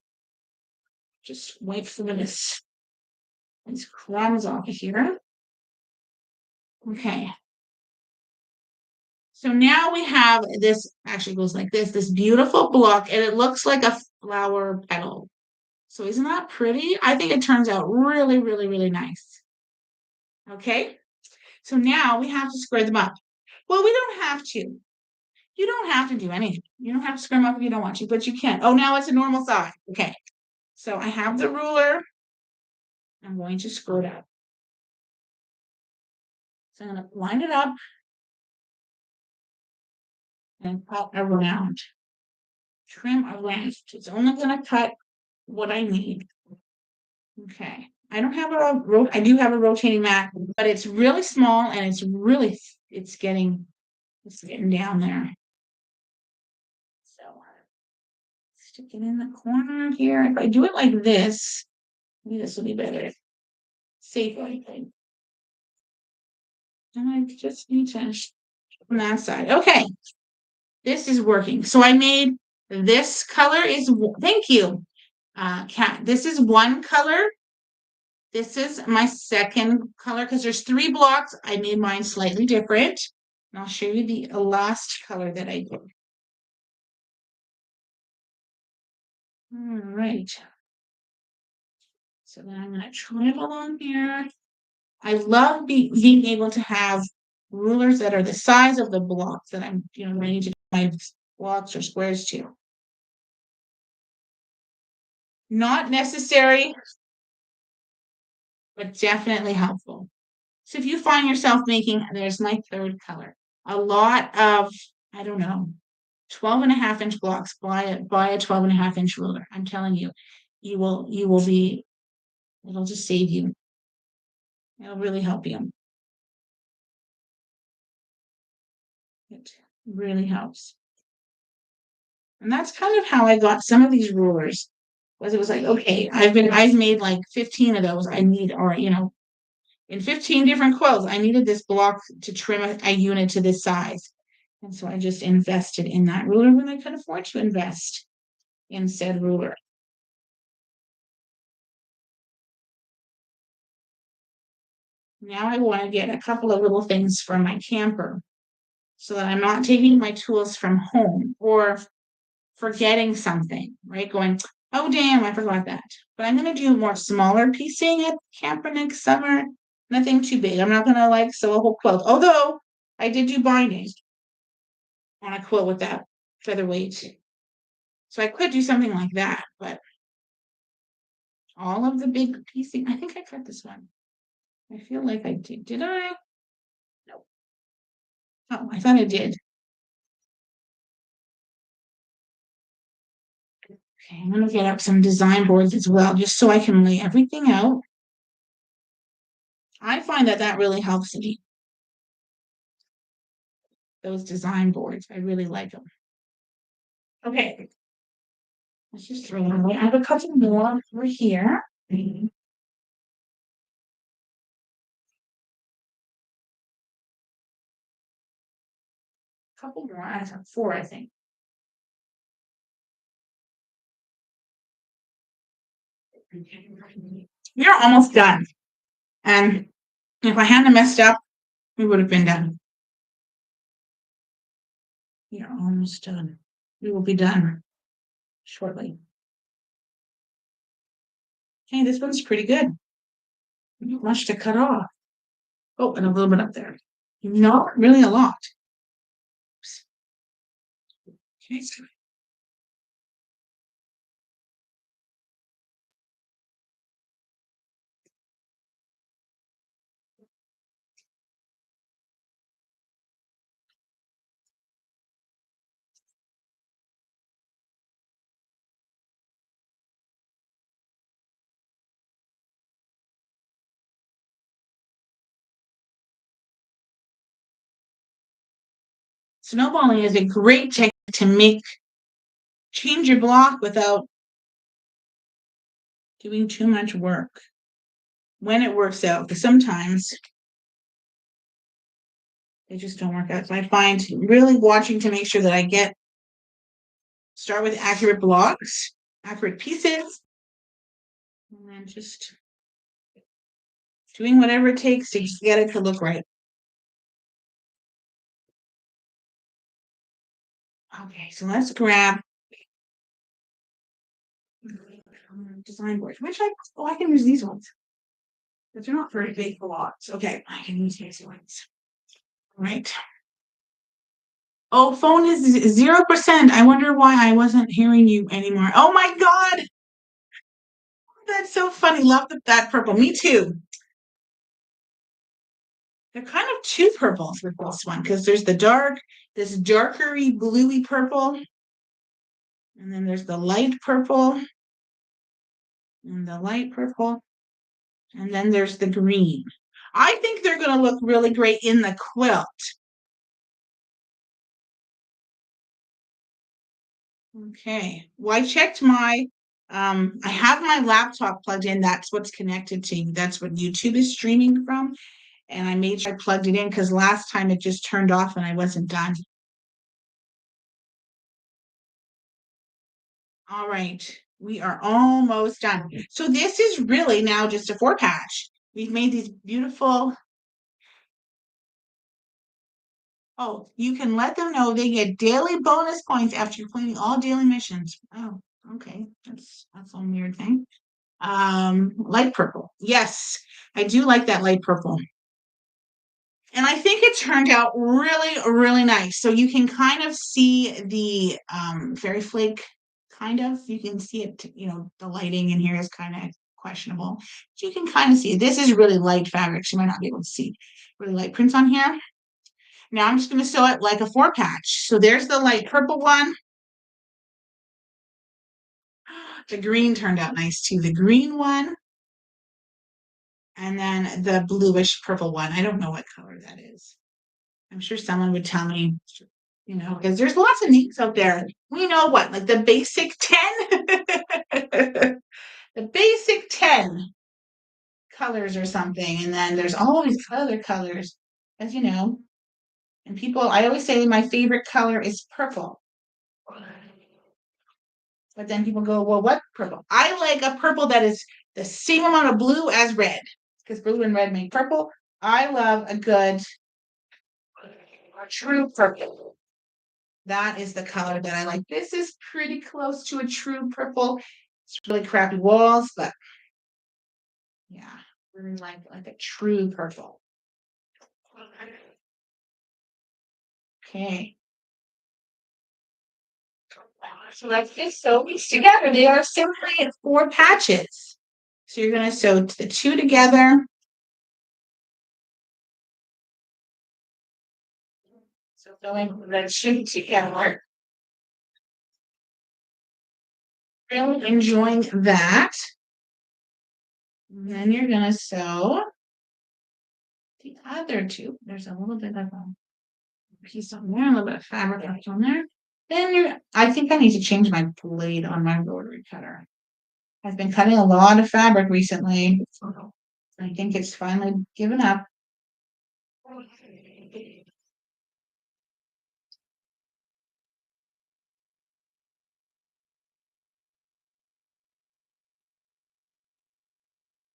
S1: Just wait for these crumbs off of here. Okay. So now we have this, actually goes like this beautiful block, and it looks like a flower petal. So isn't that pretty? I think it turns out really, really, really nice. Okay. So now we have to square them up. Well, we don't have to. You don't have to do anything. You don't have to square them up if you don't want to, but you can. Oh, now it's a normal size. Okay. So I have the ruler. I'm going to screw it up. So I'm going to line it up and cut around. Trim around. It's only going to cut what I need. Okay. I don't have I do have a rotating mat, but it's really small and it's getting down there. So stick it in the corner here. If I do it like this, maybe this will be better. Safer, I think. And I just need to on that side. Okay. This is working. So I made this color thank you, Kat. This is one color. This is my second color because there's 3 blocks. I made mine slightly different. And I'll show you the last color that I did. All right. So then I'm going to trim it along here. I love being able to have rulers that are the size of the blocks that I'm ready to do my blocks or squares to. Not necessary, but definitely helpful. So if you find yourself making, there's my third color, a lot of, I don't know, 12.5-inch blocks, buy a 12.5-inch ruler. I'm telling you, you will be, it'll just save you. It'll really help you. It really helps. And that's kind of how I got some of these rulers. Was it was like, okay, I've made like 15 of those. I need, or in 15 different quills, I needed this block to trim a unit to this size. And so I just invested in that ruler when I could afford to invest in said ruler. Now I want to get a couple of little things for my camper so that I'm not taking my tools from home or forgetting something, right? Going, oh, damn, I forgot that. But I'm going to do more smaller piecing at camper next summer. Nothing too big. I'm not going to like sew a whole quilt. Although I did do binding on a quilt with that featherweight. So I could do something like that, but all of the big piecing, I think I cut this one. I feel like I did. Did I? No. Oh, I thought I did. Okay, I'm gonna get up some design boards as well, just so I can lay everything out. I find that really helps me. Those design boards, I really like them. Okay. Let's just throw them away. I have a couple more over here. Couple more. I have 4, I think. You're almost done. And if I hadn't messed up, we would have been done. You're almost done. We will be done shortly. Okay, this one's pretty good. Not much to cut off. Oh, and a little bit up there. Not really a lot. Okay. Snowballing is a great technique to change your block without doing too much work when it works out, because sometimes they just don't work out. So I find really watching to make sure that I start with accurate blocks, accurate pieces, and then just doing whatever it takes to get it to look right. Okay, so let's grab design boards, I can use these ones. But they're not very big blocks. Okay, I can use these ones. All right. Oh, phone is 0%. I wonder why I wasn't hearing you anymore. Oh my God. That's so funny. Love that purple. Me too. They're kind of two purples with this one because there's this darkery bluey purple. And then there's the light purple and the light purple. And then there's the green. I think they're going to look really great in the quilt. Okay. Well, I checked I have my laptop plugged in. That's what's connected to. That's what YouTube is streaming from. And I made sure I plugged it in because last time it just turned off and I wasn't done. All right. We are almost done. So this is really now just a 4-patch. We've made these beautiful. Oh, you can let them know they get daily bonus points after completing all daily missions. Oh, okay. That's a weird thing. Light purple. Yes, I do like that light purple. And I think it turned out really, really nice. So you can kind of see the fairy flake, kind of. You can see it, the lighting in here is kind of questionable. But you can kind of see it. This is really light fabric, so you might not be able to see really light prints on here. Now I'm just going to sew it like a 4-patch. So there's the light purple one. The green turned out nice too. The green one. And then the bluish purple one. I don't know what color that is. I'm sure someone would tell me, because there's lots of names out there. We know what, like the basic 10? The basic 10 colors or something. And then there's all these other colors, as you know. And I always say my favorite color is purple. But then people go, well, what purple? I like a purple that is the same amount of blue as red, because blue and red make purple. I love a true purple. That is the color that I like. This is pretty close to a true purple. It's really crappy walls, but yeah, really like a true purple. Okay. So let's just sew these together. They are simply 4 patches. So you're going to sew the 2 together. So sewing the 2 together. Really enjoying that. And then you're going to sew the other 2. There's a little bit of a piece on there, a little bit of fabric left on there. Then I think I need to change my blade on my rotary cutter. I've been cutting a lot of fabric recently. I think it's finally given up.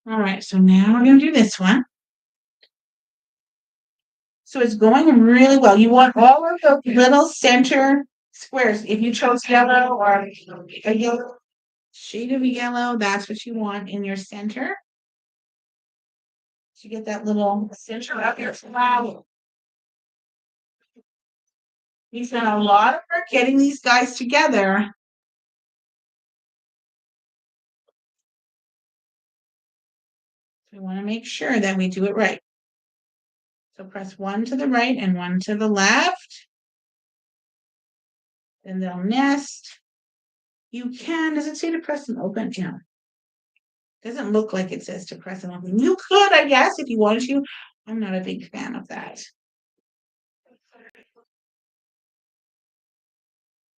S1: All right, so now we're going to do this one. So it's going really well. You want all of the little center squares. If you chose yellow or a yellow shade of yellow, that's what you want in your center. So you get that little center of your flower. We've done a lot of work getting these guys together. We want to make sure that we do it right. So press 1 to the right and 1 to the left. Then they'll nest. Does it say to press and open? Yeah. Doesn't look like it says to press and open. You could, I guess, if you wanted to. I'm not a big fan of that.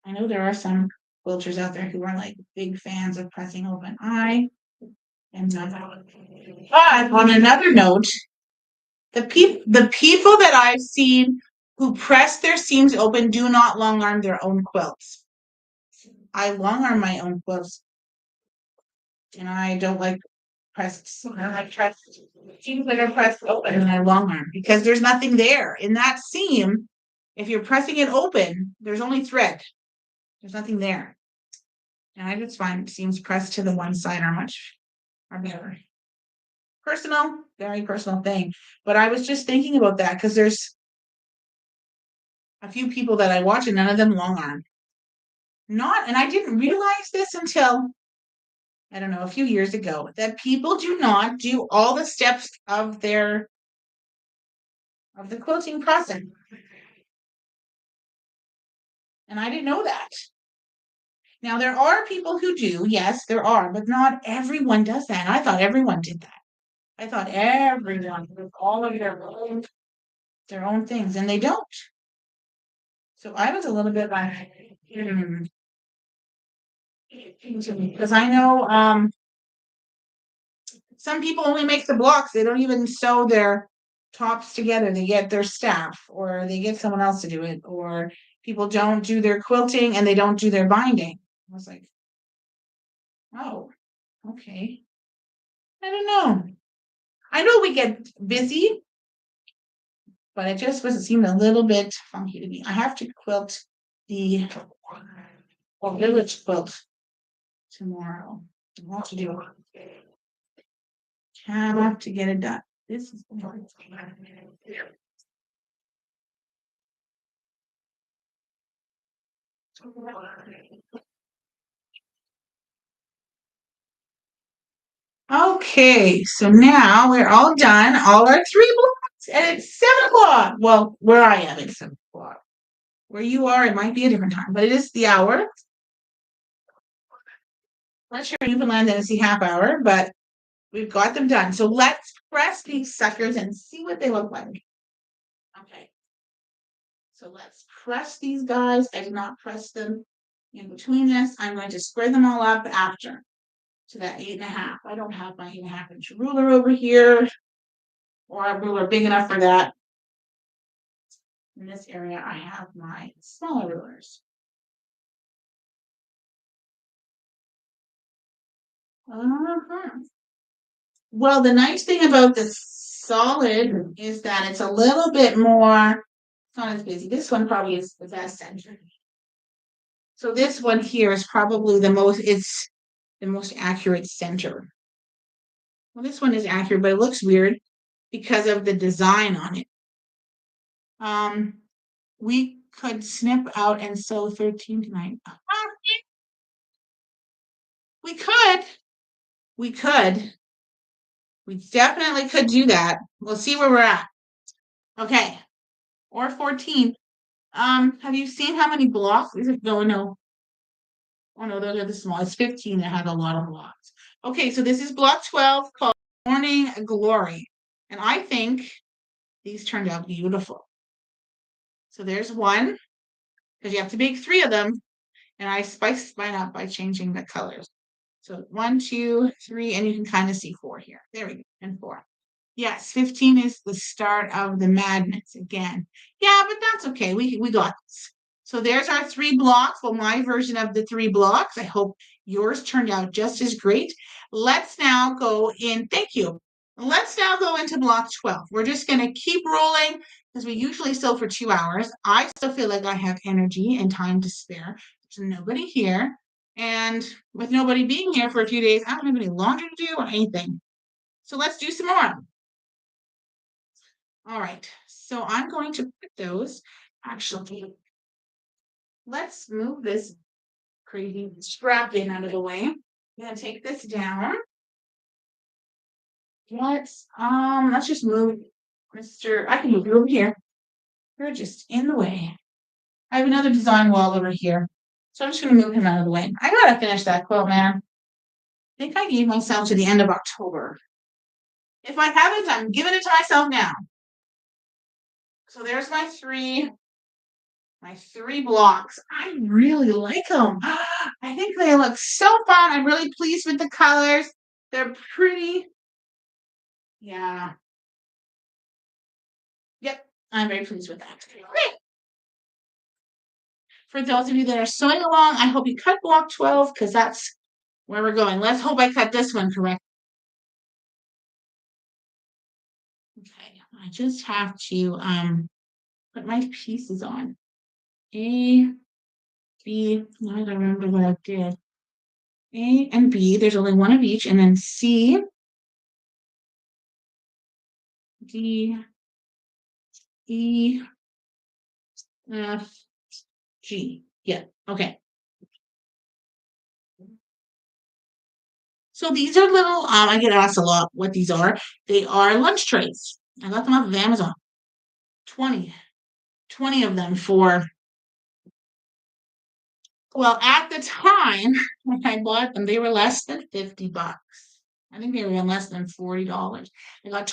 S1: I know there are some quilters out there who are like big fans of pressing open. I am not. But on another note, the people that I've seen who press their seams open do not long arm their own quilts. I long arm my own quilts, and I don't like pressed. I like pressed seams that are pressed open, and I long arm because there's nothing there in that seam. If you're pressing it open, there's only thread. There's nothing there, and I just find seams pressed to the one side are better. Personal, very personal thing. But I was just thinking about that because there's a few people that I watch and none of them long arm. Not, and I didn't realize this until I don't know, a few years ago, that people do not do all the steps of the quilting process. And I didn't know that. Now there are people who do, yes, there are, but not everyone does that. I thought everyone did that. I thought everyone did all of their own things, and they don't. So I was a little bit like, because I know some people only make the blocks. They don't even sew their tops together. They get their staff or they get someone else to do it, or people don't do their quilting and they don't do their binding. I was like, oh, okay. I don't know. I know we get busy, but it just was seemed a little bit funky to me. I have to quilt the village quilt tomorrow. I have to do it. Have to get it done. This is okay, so now we're all done. All our 3 blocks, and it's 7 o'clock. Well, where I am, it's 7 o'clock. Where you are, it might be a different time, but it is the hour. I'm not sure Newfoundland is the half hour, but we've got them done. So let's press these suckers and see what they look like. Okay. So let's press these guys. I did not press them in between this. I'm going to square them all up after to that 8.5. I don't have my 8.5-inch ruler over here or a ruler big enough for that. In this area, I have my smaller rulers. Well, the nice thing about the solid is that it's a little bit more, it's not as busy. This one probably is the best center. So this one here is probably it's the most accurate center. Well, this one is accurate, but it looks weird because of the design on it. We could snip out and sew 13 tonight. We could. We could. We definitely could do that. We'll see where we're at. Okay. Or 14. Have you seen how many blocks? Is it no. Oh no, those are the small. It's 15 that had a lot of blocks. Okay, so this is block 12 called Morning Glory. And I think these turned out beautiful. So there's one, because you have to make 3 of them. And I spiced mine up by changing the colors. So 1, 2, 3, and you can kind of see 4 here. There we go, and 4. Yes, 15 is the start of the madness again. Yeah, but that's okay. We got this. So there's our 3 blocks. Well, my version of the 3 blocks. I hope yours turned out just as great. Let's now go in. Thank you. Let's now go into block 12. We're just going to keep rolling because we usually sew for 2 hours. I still feel like I have energy and time to spare. There's nobody here. And with nobody being here for a few days, I don't have any laundry to do or anything. So let's do some more. All right, so I'm going to put those, actually, let's move this crazy strap in out of the way. I'm gonna take this down. Let's just move I can move you over here. You're just in the way. I have another design wall over here. So I'm just gonna move him out of the way. I gotta finish that quilt, man. I think I gave myself to the end of October. If I haven't, I'm giving it to myself now. So there's my my 3 blocks. I really like them. I think they look so fun. I'm really pleased with the colors. They're pretty. Yeah. Yep, I'm very pleased with that. Okay. For those of you that are sewing along, I hope you cut block 12 because that's where we're going. Let's hope I cut this one correct. Okay, I just have to put my pieces on. A, B, I don't remember what I did. A and B, there's only one of each, and then C, D, E, F, G. Yeah, okay. So these are little, I get asked a lot what these are. They are lunch trays. I got them off of Amazon. 20 of them for, well, at the time when I bought them, they were less than 50 bucks. I think they were less than $40. I got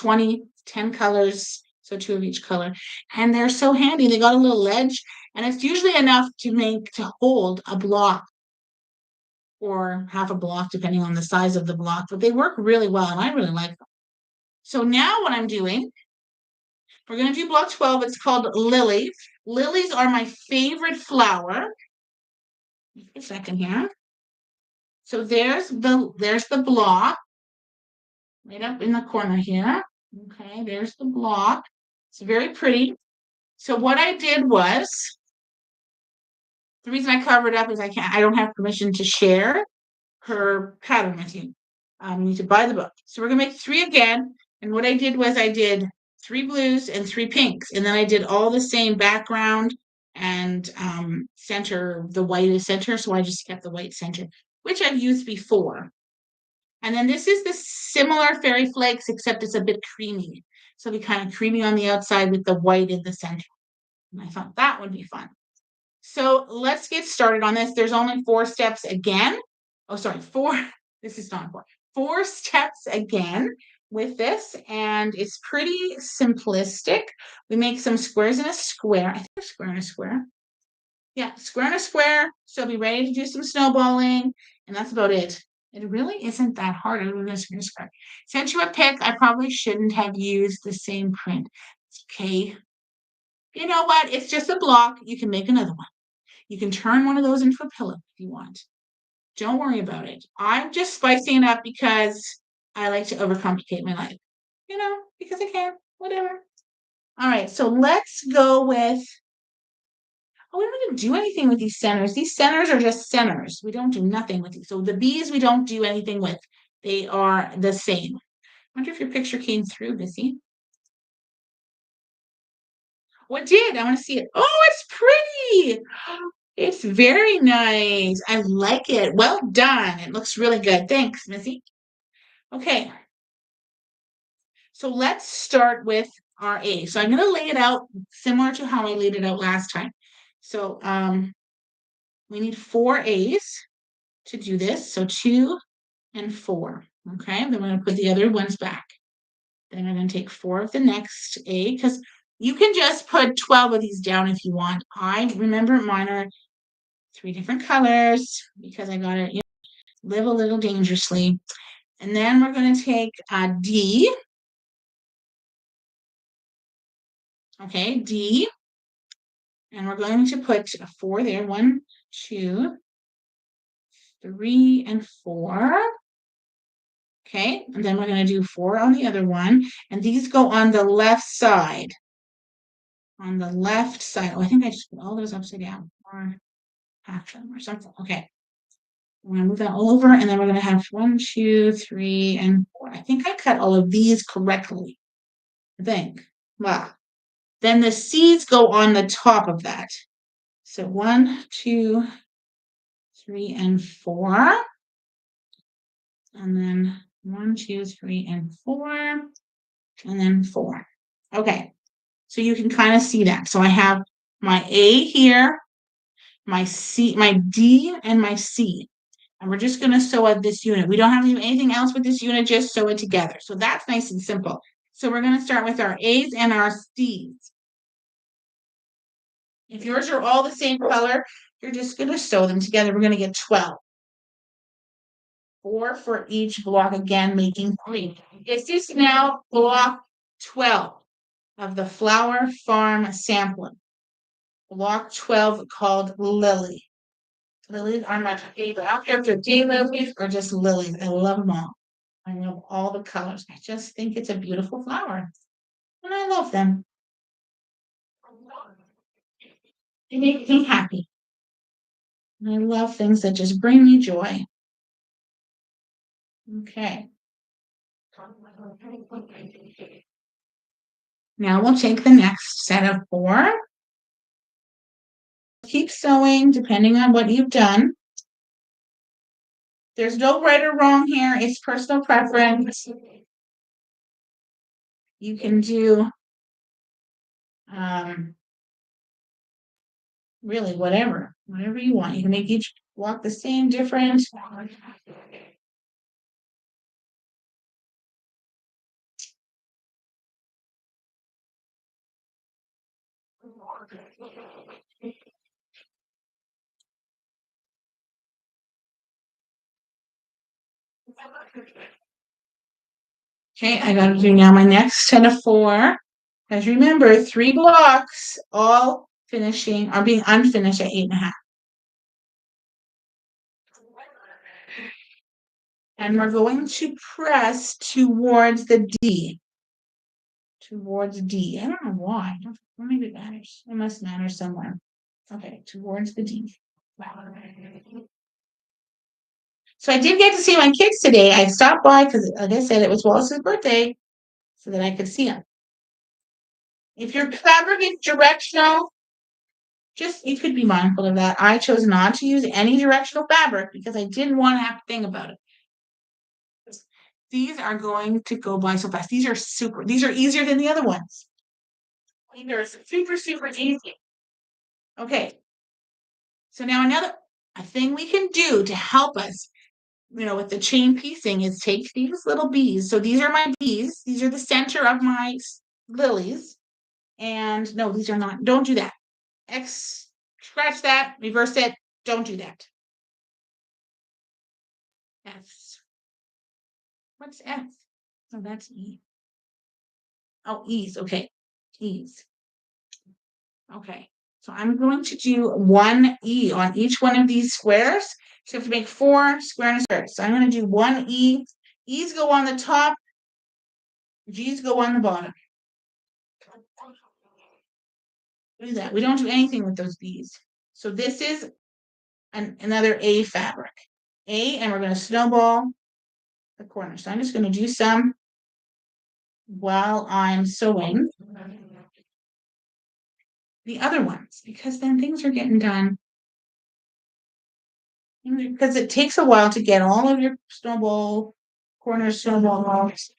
S1: 10 colors, so 2 of each color. And they're so handy. They got a little ledge, and it's usually enough to hold a block or half a block, depending on the size of the block. But they work really well, and I really like them. So now what I'm doing, we're going to do block 12. It's called lilies. Lilies are my favorite flower. A second here. So there's the block right up in the corner here. Okay, there's the block. It's very pretty. So what I did was, the reason I covered up is I don't have permission to share her pattern with you. You need to buy the book. So we're gonna make 3 again. And what I did was I did 3 blues and 3 pinks, and then I did all the same background and center. The white is center, so I just kept the white center, which I've used before. And then this is the similar fairy flakes, except it's a bit creamy. So it'll be kind of creamy on the outside with the white in the center. And I thought that would be fun. So let's get started on this. There's only 4 steps again. Oh, sorry, 4. This is not 4. 4 steps again with this, and it's pretty simplistic. We make some squares in a square. I think a square in a square. Yeah, square in a square. So be ready to do some snowballing, and that's about it. It really isn't that hard. I'm just going to start. Sent you a pic. I probably shouldn't have used the same print. It's okay. You know what? It's just a block. You can make another one. You can turn one of those into a pillow if you want. Don't worry about it. I'm just spicing it up because I like to overcomplicate my life. You know, because I can. Whatever. All right. So let's go with. Oh, we don't even do anything with these centers. These centers are just centers. We don't do nothing with these. So the bees we don't do anything with. They are the same. I wonder if your picture came through, Missy. What did? I want to see it. Oh, it's pretty. It's very nice. I like it. Well done. It looks really good. Thanks, Missy. Okay. So let's start with our A. So I'm going to lay it out similar to how I laid it out last time. So we need 4 A's to do this. So 2 and 4. Okay. Then we're going to put the other ones back. Then I'm going to take 4 of the next A, because you can just put 12 of these down if you want. I remember mine are 3 different colors because I got to live a little dangerously. And then we're going to take D. Okay, D. And we're going to put 4 there. 1, 2, 3, and 4. Okay, and then we're going to do 4 on the other one. And these go on the left side. On the left side. Oh, I think I just put all those upside down. Or half them or something. Okay. We're going to move that all over. And then we're going to have 1, 2, 3, and 4. I think I cut all of these correctly. I think. Wow. Then the C's go on the top of that. So 1, 2, 3, and 4. And then 1, 2, 3, and 4. And then 4. Okay. So you can kind of see that. So I have my A here, my C, my D, and my C. And we're just going to sew up this unit. We don't have to do anything else with this unit, just sew it together. So that's nice and simple. So we're going to start with our A's and our C's. If yours are all the same color, you're just going to sew them together. We're going to get 12. 4 for each block, again, making 3. This is now block 12 of the Flower Farm sampling. Block 12 called Lily. Lilies are my favorite. I don't care if they're daylilies or just lilies. I love them all. I love all the colors. I just think it's a beautiful flower. And I love them. They make me happy. And I love things that just bring me joy. Okay. Now we'll take the next set of 4. Keep sewing depending on what you've done. There's no right or wrong here. It's personal preference. You can do really whatever you want. You can make each block the same, different. Okay, I gotta do now my next set of 4. Because remember, 3 blocks, all finishing, are being unfinished at 8.5. And we're going to press towards the D. Towards D. I don't know why. Maybe it matters. It must matter somewhere. Okay, towards the D. So I did get to see my kids today. I stopped by because, like I said, it was Wallace's birthday, so that I could see him. If your fabric is directional, just you could be mindful of that. I chose not to use any directional fabric because I didn't want to have to think about it. These are going to go by so fast. These are easier than the other ones. These are super easy. Okay. So now another thing we can do to help us, with the chain piecing is take these little bees. So these are my bees. These are the center of my lilies. And no, these are not. Don't do that. Scratch that, reverse it. Don't do that. F. What's F? Oh, that's E. Oh, E's. Okay. E's. Okay. So I'm going to do 1 E on each one of these squares. So you have to make 4 square and a square. So I'm going to do 1 E. E's go on the top. G's go on the bottom. Do that. We don't do anything with those B's. So this is another A fabric. A, and we're going to snowball the corner. So I'm just going to do some while I'm sewing the other ones, because then things are getting done. Because it takes a while to get all of your corners snowballs.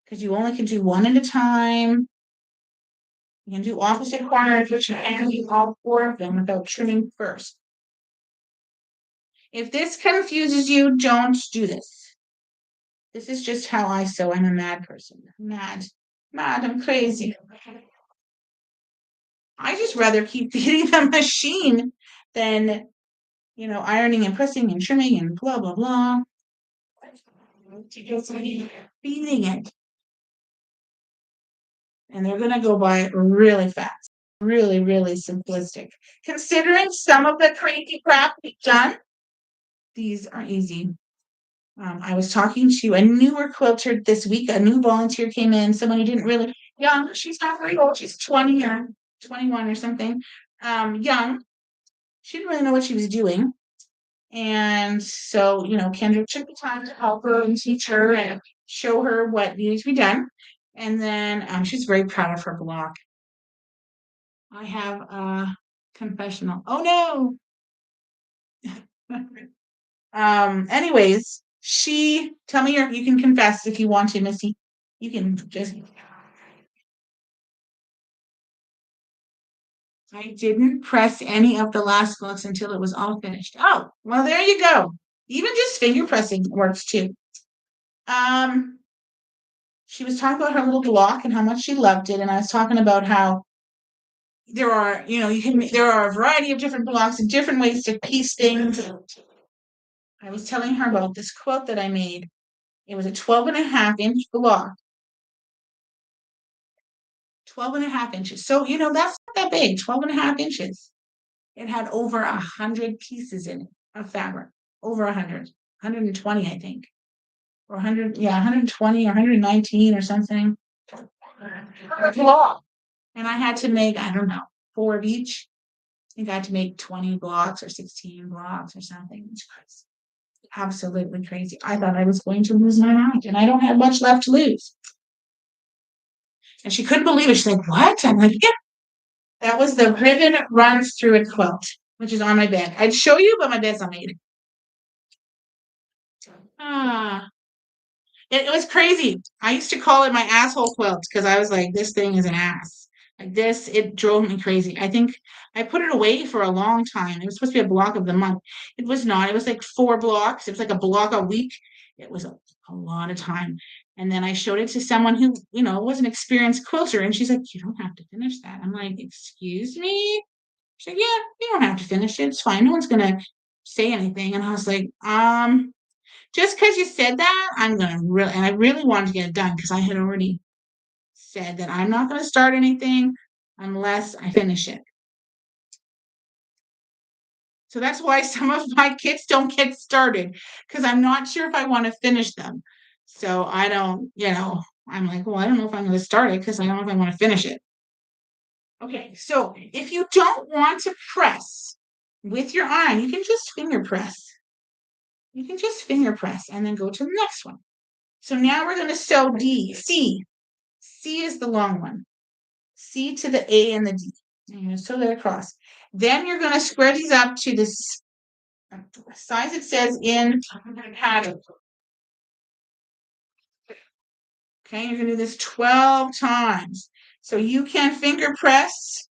S1: Because you only can do one at a time. You can do opposite corners, which you can do all 4 of them without trimming first. If this confuses you, don't do this. This is just how I sew. I'm a mad person. Mad, I'm crazy. I just rather keep feeding the machine than, ironing and pressing and trimming and blah, blah, blah. Feeding it. And they're going to go by really fast. Really, really simplistic. Considering some of the crazy crap we've done, these are easy. I was talking to a newer quilter this week. A new volunteer came in, someone who didn't really, young, she's not very old, she's 20 or 21 or something, young. She didn't really know what she was doing. And so, Kendra took the time to help her and teach her and show her what needed to be done. And then she's very proud of her block. I have a confessional. Oh no. Anyways, tell me you can confess if you want to, Missy. You can just. I didn't press any of the last books until it was all finished. Oh, well, there you go. Even just finger pressing works too. She was talking about her little block and how much she loved it, and I was talking about how there are, there are a variety of different blocks and different ways to piece things. I was telling her about this quilt that I made. It was a 12.5-inch block. 12.5 inches. So, that's not that big, 12.5 inches. It had over 100 pieces in it of fabric. Over 100, 120, I think. Or 100, yeah, 120 or 119 or something. And I had to make, I don't know, 4 of each. I think I had to make 20 blocks or 16 blocks or something. It's crazy. Absolutely crazy. I thought I was going to lose my mind, and I don't have much left to lose. And she couldn't believe it. She's like, "What?" I'm like, "Yeah." That was the Ribbon Runs Through It quilt, which is on my bed. I'd show you, but my bed's not made. Ah, it was crazy. I used to call it my asshole quilt because I was like, this thing is an ass. Like this, it drove me crazy. I think I put it away for a long time. It was supposed to be a block of the month. It was not. It was like 4 blocks. It was like a block a week. It was a lot of time. And then I showed it to someone who, was an experienced quilter, and she's like, "You don't have to finish that." I'm like, "Excuse me?" She's like, "Yeah, you don't have to finish it. It's fine. No one's gonna say anything." And I was like, just because you said that, I'm gonna really, and I really wanted to get it done because I had already said that I'm not gonna start anything unless I finish it. So that's why some of my kits don't get started because I'm not sure if I want to finish them. So I don't, I'm like, well, I don't know if I'm going to start it because I don't know if I want to finish it. Okay, so if you don't want to press with your iron, you can just finger press. You can just finger press and then go to the next one. So now we're going to sew D, C. C is the long one. C to the A and the D. And you're going to sew that across. Then you're going to square these up to this size it says in pattern. Okay, you're going to do this 12 times. So you can finger press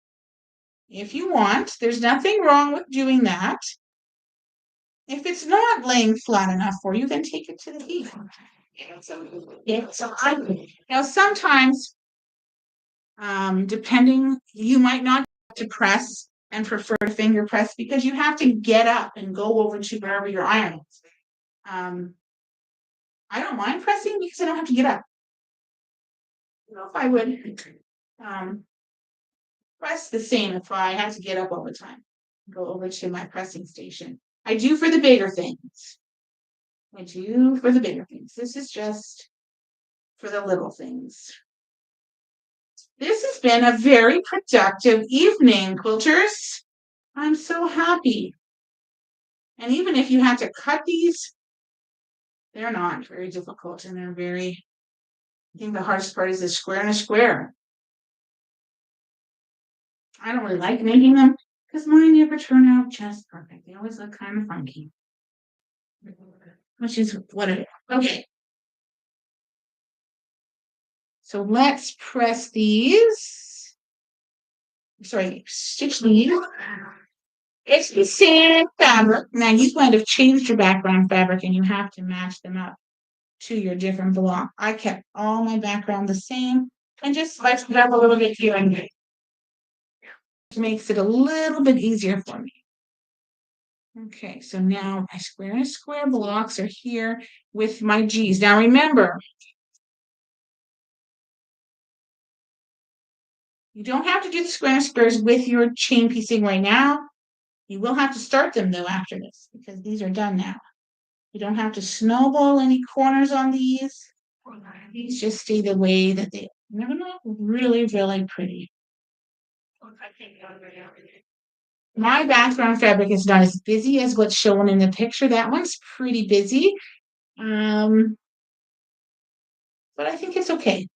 S1: if you want. There's nothing wrong with doing that. If it's not laying flat enough for you, then take it to the heat. Now, sometimes, depending, you might not have to press and prefer to finger press because you have to get up and go over to wherever your iron is. I don't mind pressing because I don't have to get up. If I would press the same if I had to get up all the time. Go over to my pressing station. I do for the bigger things. I do for the bigger things. This is just for the little things. This has been a very productive evening, quilters. I'm so happy. And even if you had to cut these, they're not very difficult and they're very, I think the hardest part is the square and a square. I don't really like making them because mine never turn out just perfect. They always look kind of funky. Which is what it is. Okay. So let's press these. Sorry, stitch these. It's the same fabric. Now you might have changed your background fabric and you have to match them up to your different block. I kept all my background the same and just spiced it up a little bit here and there. It makes it a little bit easier for me. Okay, so now my square and square blocks are here with my G's. Now remember, you don't have to do the square and squares with your chain piecing right now. You will have to start them though after this because these are done now. You don't have to snowball any corners on these. These just stay the way that they are. They're not really, really pretty. My background fabric is not as busy as what's shown in the picture. That one's pretty busy. But I think it's okay.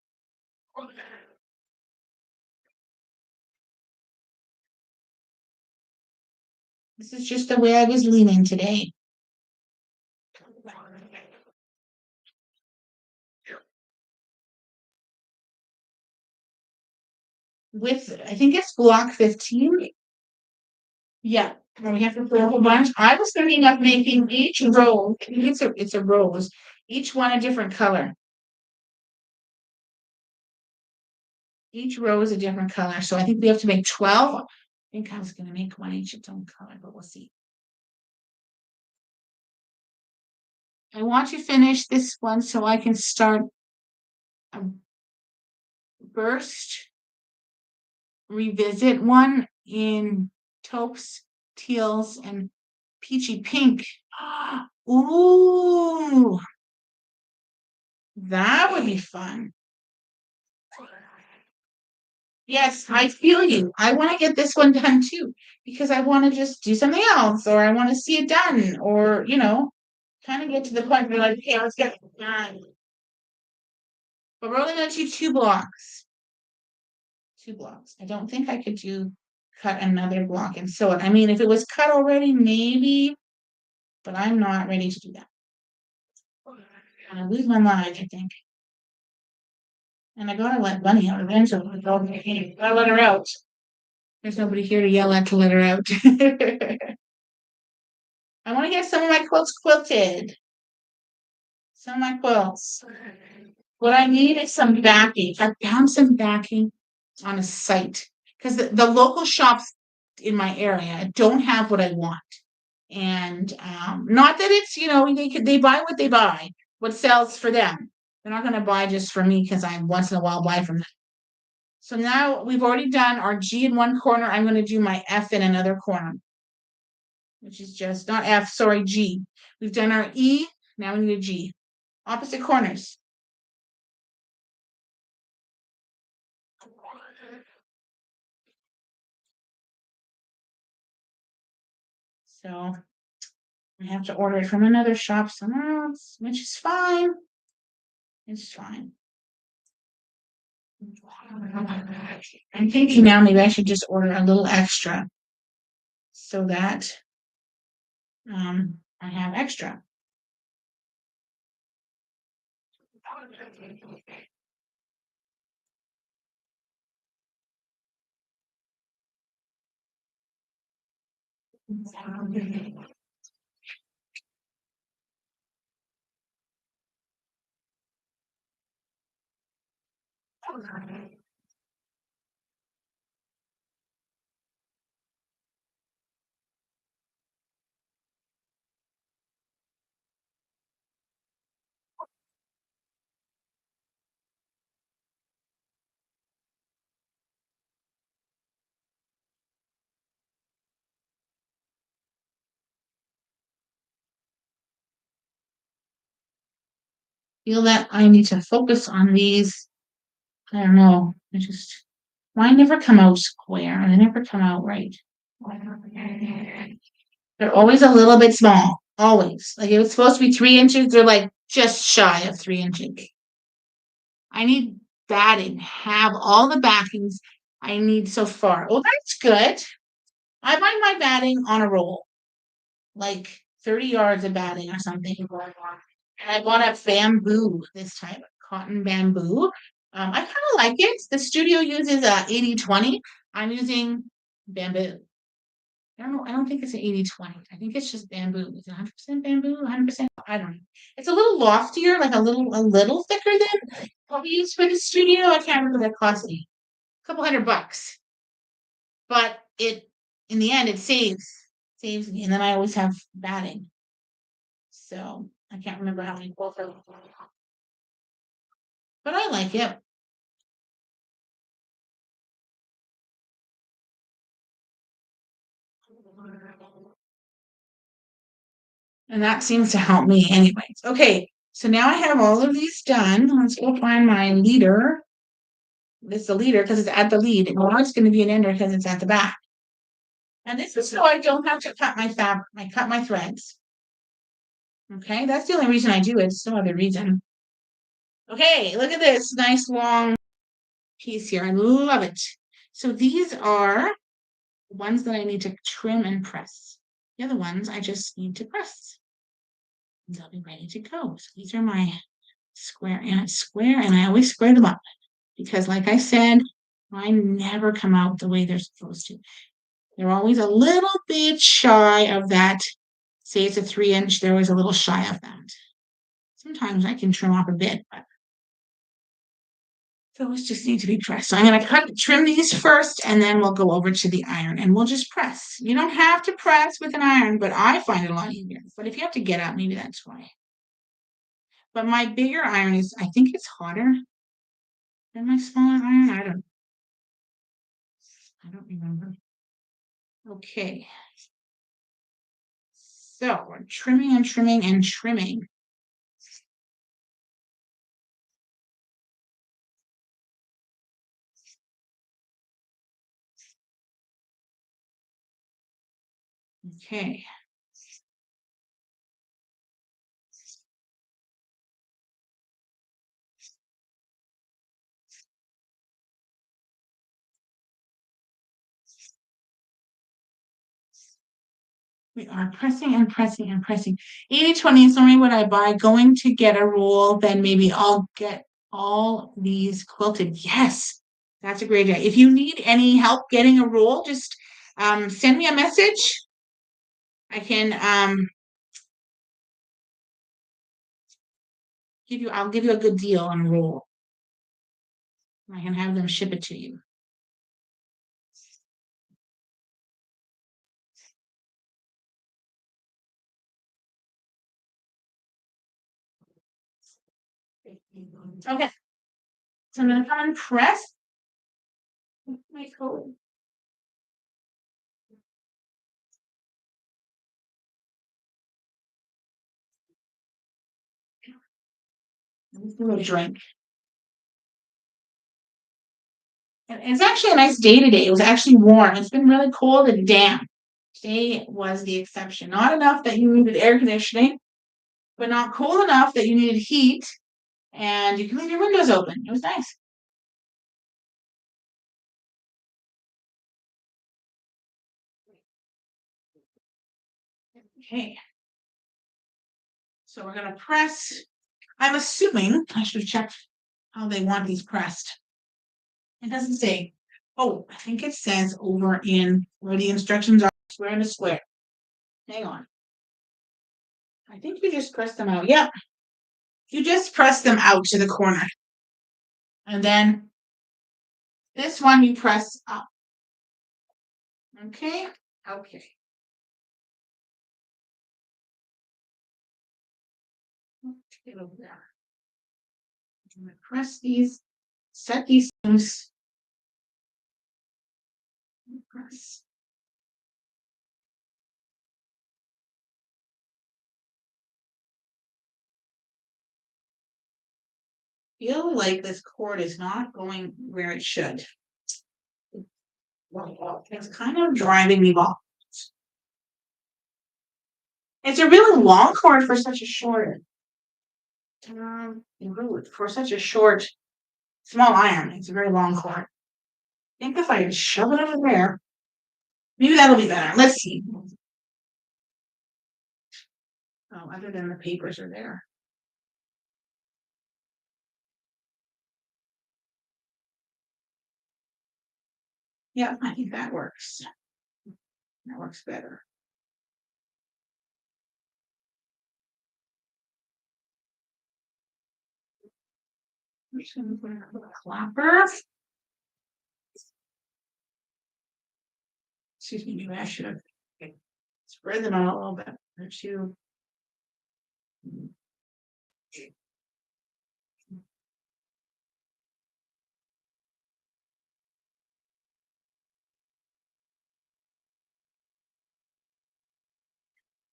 S1: This is just the way I was leaning today. With, I think it's block 15. Yeah, and we have to put a whole bunch. I was thinking of making each row, it's a rose, each one a different color. Each row is a different color, so I think we have to make 12. I think I was going to make one each its own color, but we'll see. I want to finish this one so I can start a burst revisit one in taupes, teals, and peachy pink. Ooh, that would be fun. Yes, I feel you. I want to get this one done too, because I want to just do something else, or I want to see it done, or kind of get to the point where like, okay, let's get it done. But we're only going to do 2 blocks. 2 blocks. I don't think I could cut another block and sew it. I mean, if it was cut already, maybe, but I'm not ready to do that. I'm gonna lose my mind, I think. And I gotta let Bunny out eventually. I gotta let her out. There's nobody here to yell at to let her out. I want to get some of my quilts quilted. Some of my quilts. What I need is some backing. I found some backing on a site because the local shops in my area don't have what I want. And not that it's, they buy what they buy, what sells for them. They're not going to buy just for me because I once in a while buy from them. So now we've already done our G in one corner. I'm going to do my F in another corner, which is just not F, sorry, G. We've done our E. Now we need a G. Opposite corners. So I have to order it from another shop somewhere else, which is fine. It's fine. I'm thinking now maybe I should just order a little extra so that I have extra. Feel that I need to focus on these. I don't know. Mine never come out square and they never come out right. They're always a little bit small. Always. Like it was supposed to be 3 inches. They're like just shy of 3 inches. I need batting. Have all the backings I need so far. Oh, that's good. I buy my batting on a roll, like 30 yards of batting or something. And I bought a bamboo this time, cotton bamboo. I kind of like it. The studio uses 80-20. I'm using bamboo. I don't know. I don't think it's an 80-20. I think it's just bamboo. Is it 100% bamboo? 100%? I don't know. It's a little loftier, like a little thicker than what we use for the studio. I can't remember what that cost me. A couple $100. But in the end, it saves me. And then I always have batting. So I can't remember how many quilts are. But I like it. And that seems to help me anyways. Okay, so now I have all of these done. Let's go find my leader. It's the leader because it's at the lead. And now it's going to be an ender because it's at the back. And this is so I don't have to cut my fabric. I cut my threads. Okay, that's the only reason I do it. It's no other reason. Okay, look at this nice long piece here. I love it. So these are ones that I need to trim and press. The other ones I just need to press. They'll be ready to go. So these are my square and I always square them up because like I said, mine never come out the way they're supposed to. They're always a little bit shy of that. Say it's a 3-inch, they're always a little shy of that. Sometimes I can trim off a bit, but Those just need to be pressed. So I'm going to trim these first, and then we'll go over to the iron and we'll just press. You don't have to press with an iron, but I find it a lot easier. But if you have to get up, maybe that's why. But my bigger iron is, I think it's hotter than my smaller iron. I don't remember. Okay. So we're trimming and trimming and trimming. Okay. We are pressing and pressing and pressing. 80/20 is normally what I buy. Going to get a roll, then maybe I'll get all these quilted. Yes, that's a great idea. If you need any help getting a roll, just send me a message. I can I'll give you a good deal on a roll. I can have them ship it to you. Okay. So I'm gonna come and press my code. Do a drink. And it's actually a nice day today. It was actually warm. It's been really cold and damp. Today was the exception. Not enough that you needed air conditioning, but not cold enough that you needed heat. And you can leave your windows open. It was nice. Okay. So we're gonna press. I'm assuming I should have checked how they want these pressed. It doesn't say. Oh, I think it says over in where the instructions are, square and a square. Hang on. I think you just press them out. Yep. You just press them out to the corner. And then this one you press up. Okay? Okay. Get over there. I'm gonna press these, set these things. Press. Feel like this cord is not going where it should. It's kind of driving me off. It's a really long cord for such a short for such a short small iron. It's a very long cord. I think if I shove it over there, maybe that'll be better. Let's see. Oh, other than the papers are there. Yeah, I think that works. That works better. I'm just gonna put a clapper. Excuse me, maybe I should have spread them out a little bit or two.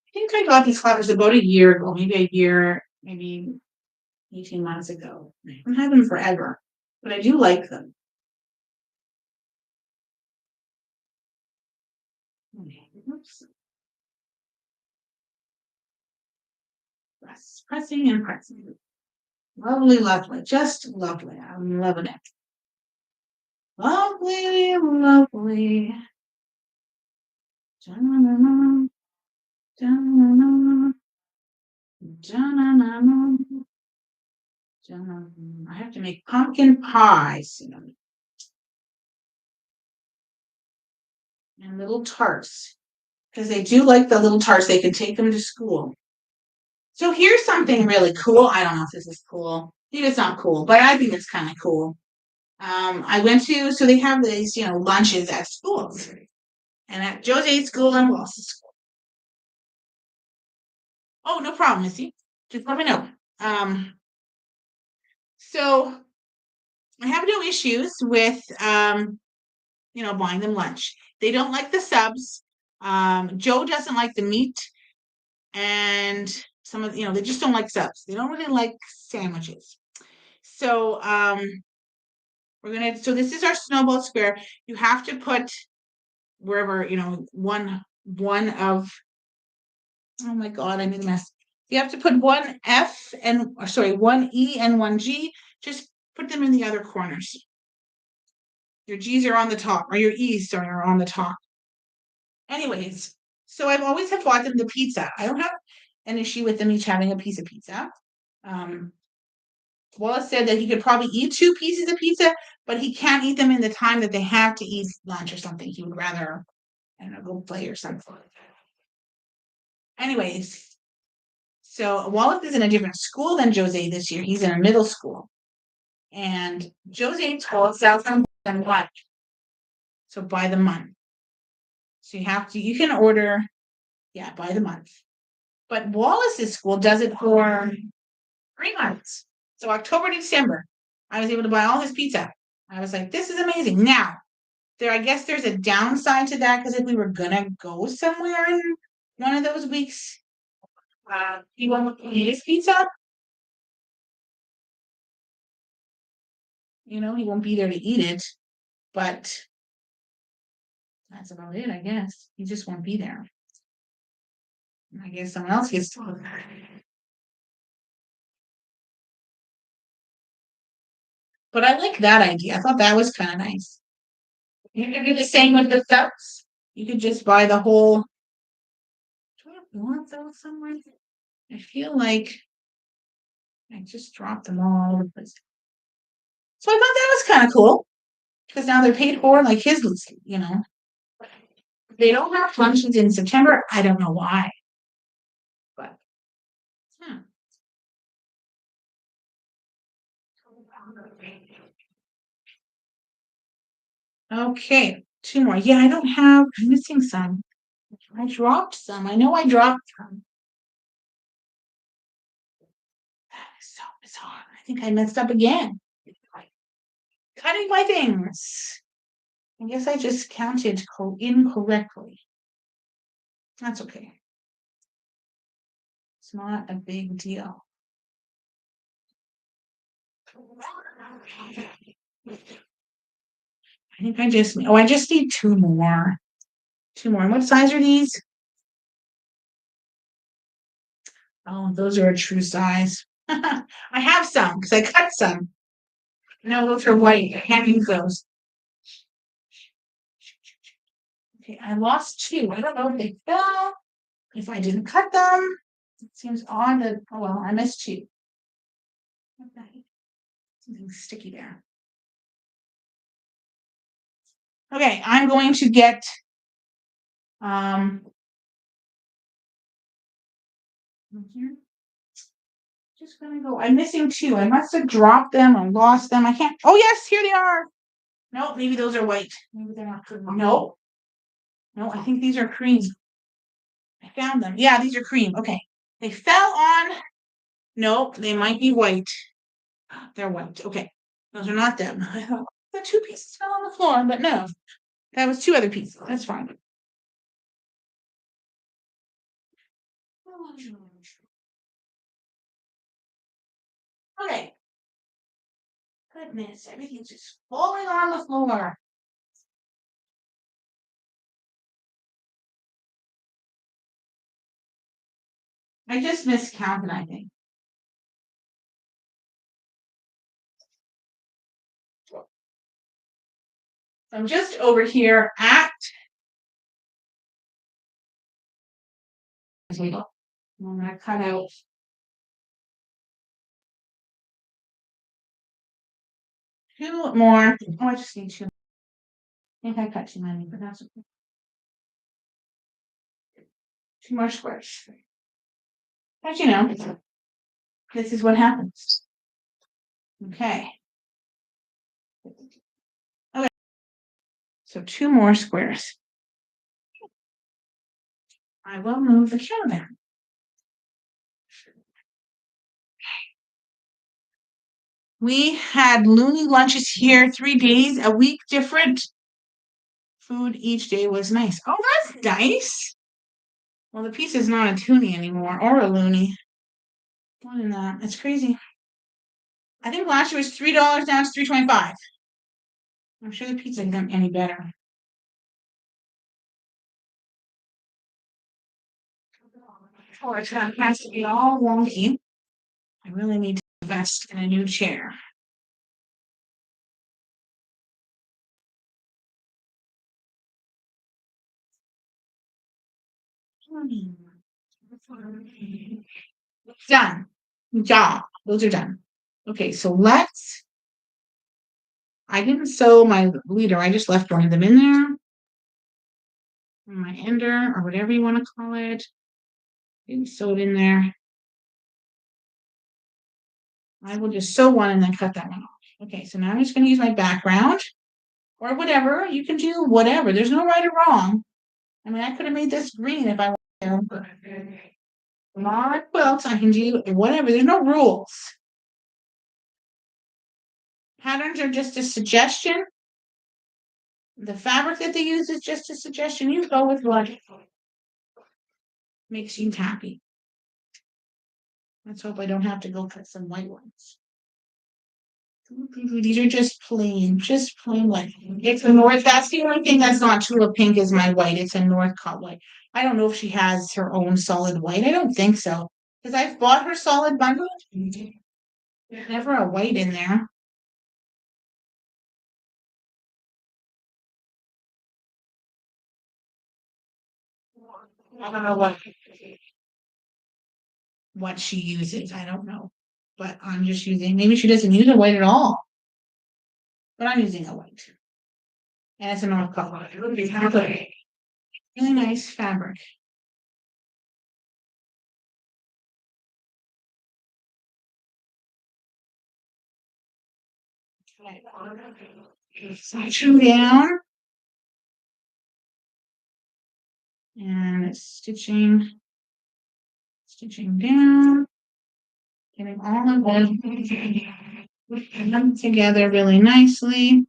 S1: I think I got these clappers about a year ago, maybe a year, maybe 18 months ago. I haven't had them forever, but I do like them. Oops. Pressing and pressing. Lovely, lovely, just lovely. I'm loving it. Lovely, lovely. Da-na-na-na. Da-na-na-na. Da-na-na-na. Da-na-na. I have to make pumpkin pie soon. And little tarts. Because they do like the little tarts. They can take them to school. So here's something really cool. I don't know if this is cool. Maybe it's not cool, but I think it's kind of cool. I went to, so they have these, lunches at schools. And at Jose's school and Wallace's school. Oh, no problem, Missy. Just let me know. So I have no issues with buying them lunch. They don't like the subs. Joe doesn't like the meat, and some of they just don't like subs. They don't really like sandwiches. So so this is our snowball square. You have to put wherever, one of, oh my God, I made a mess. You have to put one F and, sorry, one E and one G. Just put them in the other corners. Your G's are on the top, or your E's, sorry, are on the top. Anyways, so I've always have bought them the pizza. I don't have an issue with them each having a piece of pizza. Wallace said that he could probably eat 2 pieces of pizza, but he can't eat them in the time that they have to eat lunch or something. He would rather, I don't know, go play or something. Anyways, so Wallace is in a different school than Jose this year. He's in a middle school. And Jose told Southern what? So by the month. So you can order, by the month. But Wallace's school does it for 3 months. So October to December, I was able to buy all his pizza. I was like, this is amazing. Now, I guess there's a downside to that, because if we were gonna go somewhere in one of those weeks, he won't eat his pizza. He won't be there to eat it, but that's about it, I guess. He just won't be there. I guess someone else gets to. But I like that idea. I thought that was kind of nice. You could do the same with the subs. You could just buy the whole. Do I want those somewhere? I feel like I just dropped them all over the place. So I thought that was kind of cool, because now they're paid for, like his, They don't have functions in September. I don't know why. But okay, 2 more. Yeah, I'm missing some. I dropped some. I know I dropped some. That is so bizarre. I think I messed up again. Cutting my things. I guess I just counted incorrectly. That's okay. It's not a big deal. I think I just need 2 more. 2 more. And what size are these? Oh, those are a true size. I have some because I cut some. No, those are white. I can't use those. Okay, I lost 2. I don't know if they fell, if I didn't cut them. It seems odd that, oh well, I missed 2. Okay. Something sticky there. Okay, I'm going to get here. Just gonna go. I'm missing 2. I must have dropped them or lost them. I can't. Oh yes, here they are. No, maybe those are white. Maybe they're not cream. No. No, I think these are cream. I found them. Yeah, these are cream. Okay. They fell on. Nope, they might be white. They're white. Okay. Those are not them. I thought the 2 pieces fell on the floor, but no. That was 2 other pieces. That's fine. Okay. Goodness, everything's just falling on the floor. I just miscounted, I think. I'm just over here at. I'm gonna cut out. Two more. Oh, I just need 2. I think I cut too many, but that's okay. 2 more squares. But this is what happens. Okay. Okay, so 2 more squares. I will move the camera. We had loony lunches here 3 days a week, different food each day was nice. Oh, that's nice. Well, the pizza is not a toonie anymore or a loony. More than that, it's crazy. I think last year was $3, now it's $3.25. I'm sure the pizza isn't any better. Oh, it has to be all wonky. I really need to invest in a new chair. Done. Yeah, those are done. Okay, so I didn't sew my leader, I just left one of them in there. My ender, or whatever you want to call it. Didn't sew it in there. I will just sew one and then cut that one off. Okay, so now I'm just going to use my background or whatever. You can do whatever. There's no right or wrong. I mean, I could have made this green if I wanted to. Not quilts, I can do whatever. There's no rules. Patterns are just a suggestion. The fabric that they use is just a suggestion. You go with what makes you happy. Let's hope I don't have to go cut some white ones. These are just plain white. It's a North. That's the only thing that's not Tulip Pink is my white. It's a Northcott white. I don't know if she has her own solid white. I don't think so. Because I've bought her solid bundle. There's never a white in there. I don't know what she uses. I don't know. But I'm just using, maybe she doesn't use a white at all. But I'm using a white. And it's a Northcott white. Really nice fabric. Sew down. And it's stitching down, getting all of them together really nicely.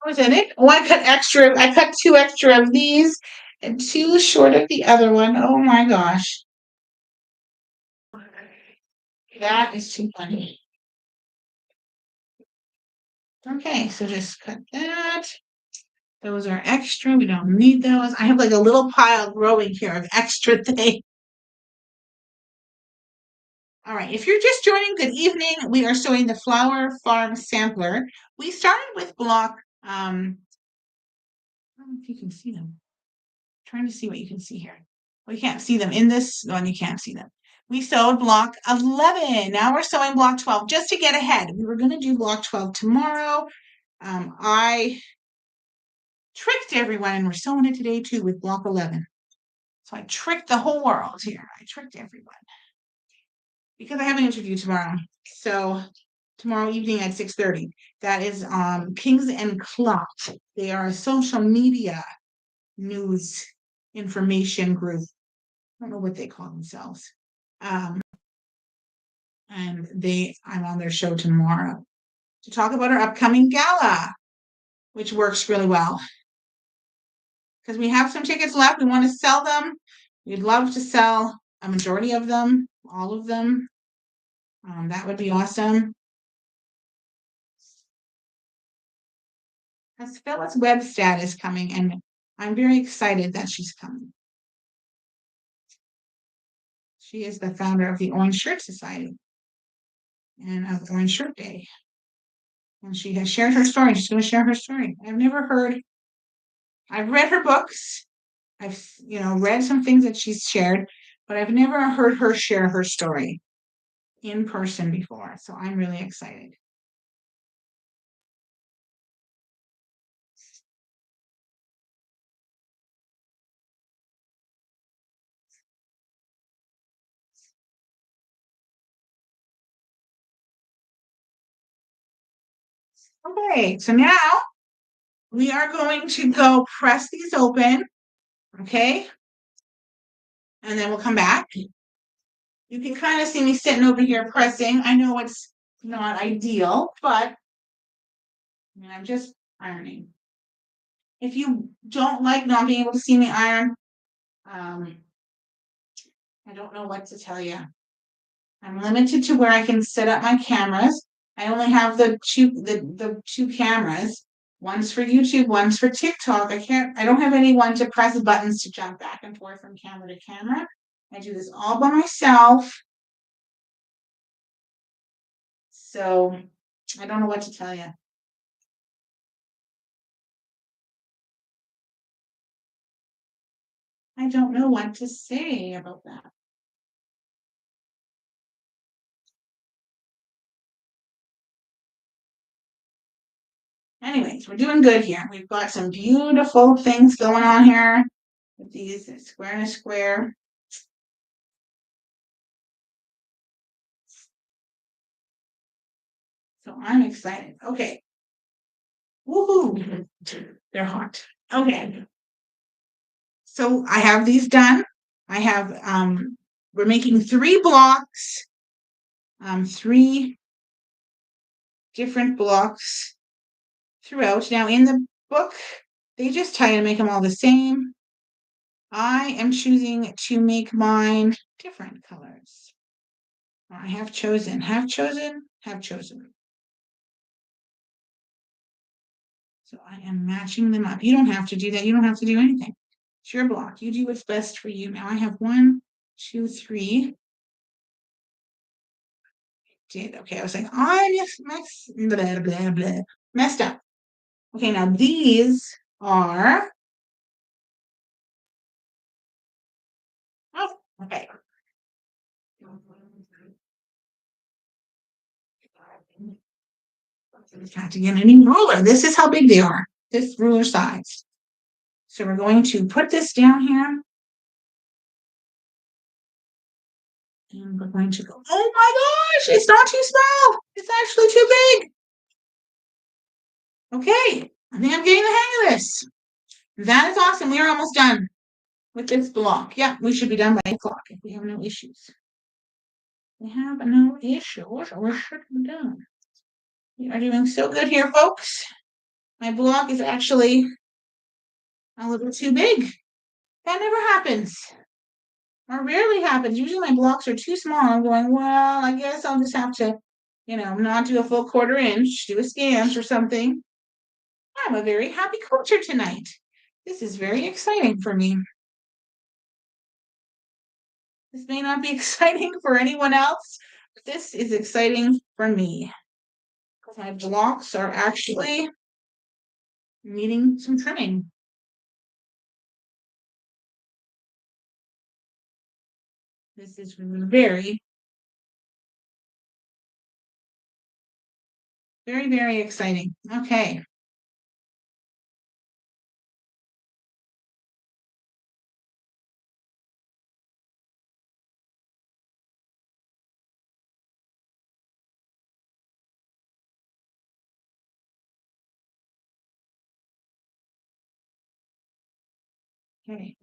S1: Was in it? Oh, I cut 2 extra of these and 2 short of the other one. Oh my gosh. That is too funny. Okay, so just cut that. Those are extra. We don't need those. I have like a little pile growing here of extra things. All right, if you're just joining, good evening. We are sewing the Flower Farm Sampler. We started with block, I don't know if you can see them. Trying to see what you can see here. We can't see them in this one, you can't see them. We sewed block 11. Now we're sewing block 12 just to get ahead. We were going to do block 12 tomorrow. I tricked everyone and we're sewing it today too with block 11. So I tricked the whole world here. I tricked everyone because I have an interview tomorrow. So tomorrow evening at 6:30. That is Kings and Clot. They are a social media news information group. I don't know what they call themselves. And I'm on their show tomorrow to talk about our upcoming gala, which works really well. Because we have some tickets left. We want to sell them. We'd love to sell a majority of them, all of them. That would be awesome. As Phyllis Webstad is coming, and I'm very excited that she's coming. She is the founder of the Orange Shirt Society. and of Orange Shirt Day. And she has shared her story. She's going to share her story. I've read her books. I've, read some things that she's shared, but I've never heard her share her story in person before. So I'm really excited. Okay, so now we are going to go press these open, okay? And then we'll come back. You can kind of see me sitting over here pressing. I know it's not ideal, but I'm just ironing. If you don't like not being able to see me iron, I don't know what to tell you. I'm limited to where I can set up my cameras. I only have the two cameras. One's for YouTube, one's for TikTok. I don't have anyone to press buttons to jump back and forth from camera to camera. I do this all by myself. So I don't know what to tell you. I don't know what to say about that. Anyways, we're doing good here. We've got some beautiful things going on here with these square and a square. So I'm excited. Okay. Woohoo! They're hot. Okay. So I have these done. I have we're making 3 blocks, 3 different blocks throughout. Now in the book, they just tell you to make them all the same. I am choosing to make mine different colors. I have chosen. So I am matching them up. You don't have to do that. You don't have to do anything. It's your block. You do what's best for you. Now I have 1, 2, 3. Did okay. I was like, I blah, blah, blah, messed up. Okay, now these are. Oh, okay. Have to get a new ruler. This is how big they are. This ruler size. So we're going to put this down here. And we're going to go, oh my gosh, it's not too small. It's actually too big. Okay, I think I'm getting the hang of this. That is awesome. We are almost done with this block. Yeah, we should be done by 8 o'clock if we have no issues. We have no issues, or we should be done. We are doing so good here, folks. My block is actually a little too big. That never happens. Or rarely happens. Usually my blocks are too small. I'm going, well, I guess I'll just have to, not do a full 1/4 inch, do a scant or something. I'm a very happy quilter tonight. This is very exciting for me. This may not be exciting for anyone else, but this is exciting for me. Because my blocks are actually needing some trimming. This is very, very, very exciting. Okay. Okay.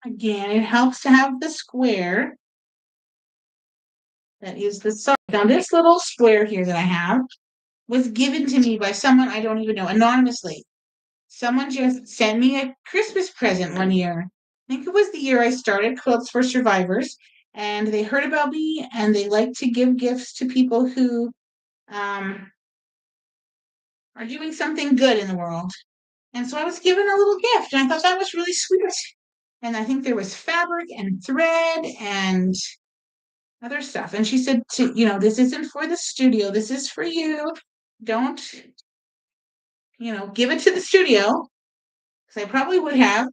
S1: Again, it helps to have the square that is the size. Now, this little square here that I have was given to me by someone I don't even know, anonymously. Someone just sent me a Christmas present one year. I think it was the year I started Quilts for Survivors, and they heard about me and they like to give gifts to people who are doing something good in the world. And so I was given a little gift, and I thought that was really sweet. And I think there was fabric and thread and other stuff. And she said, this isn't for the studio, this is for you. Don't, give it to the studio, because I probably would have,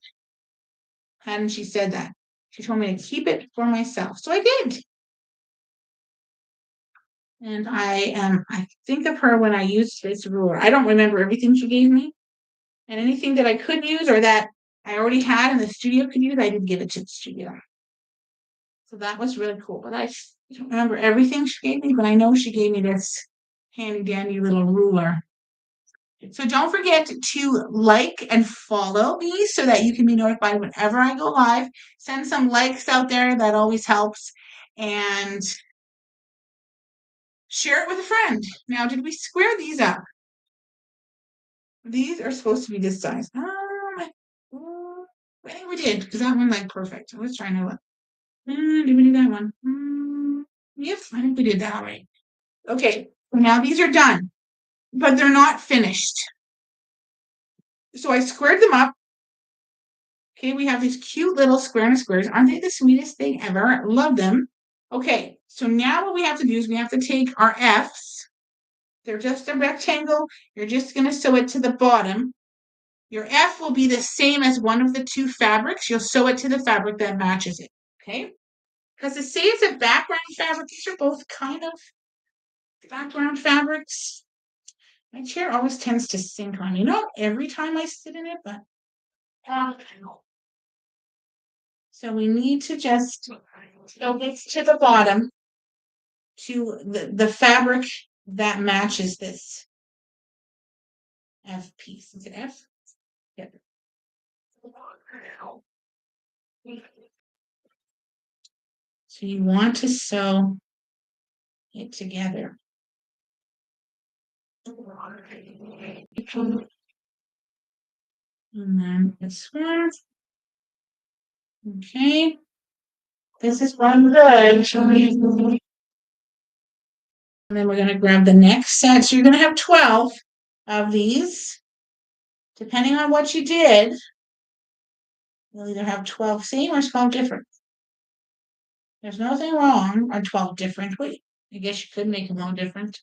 S1: hadn't she said that. She told me to keep it for myself. So I did. And I think of her when I used this ruler. I don't remember everything she gave me. And anything that I could use or that I already had and the studio could use, I did give it to the studio. So that was really cool. But I don't remember everything she gave me, but I know she gave me this handy dandy little ruler. So don't forget to like and follow me so that you can be notified whenever I go live. Send some likes out there, that always helps. And share it with a friend. Now, did we square these up? These are supposed to be this size. I think we did, because that one like perfect. Let's try another one. Did we do that one? Yep, I think we did that right. Okay, now these are done, but they're not finished. So I squared them up. Okay, we have these cute little square squares. Aren't they the sweetest thing ever? Love them. Okay, so now what we have to do is we have to take our F's. They're just a rectangle. You're just going to sew it to the bottom. Your F will be the same as one of the two fabrics. You'll sew it to the fabric that matches it. Okay? Because to say it's a background fabric, these are both kind of background fabrics. My chair always tends to sink on me. Not every time I sit in it, but so we need to just sew this to the bottom to the fabric that matches this F piece. Is it F? Yep. So you want to sew it together. And then this one. Okay. This is one good. And then we're going to grab the next set. So you're going to have 12 of these. Depending on what you did, you'll either have 12 same or 12 different. There's nothing wrong on 12 different. Wait, I guess you could make them all different.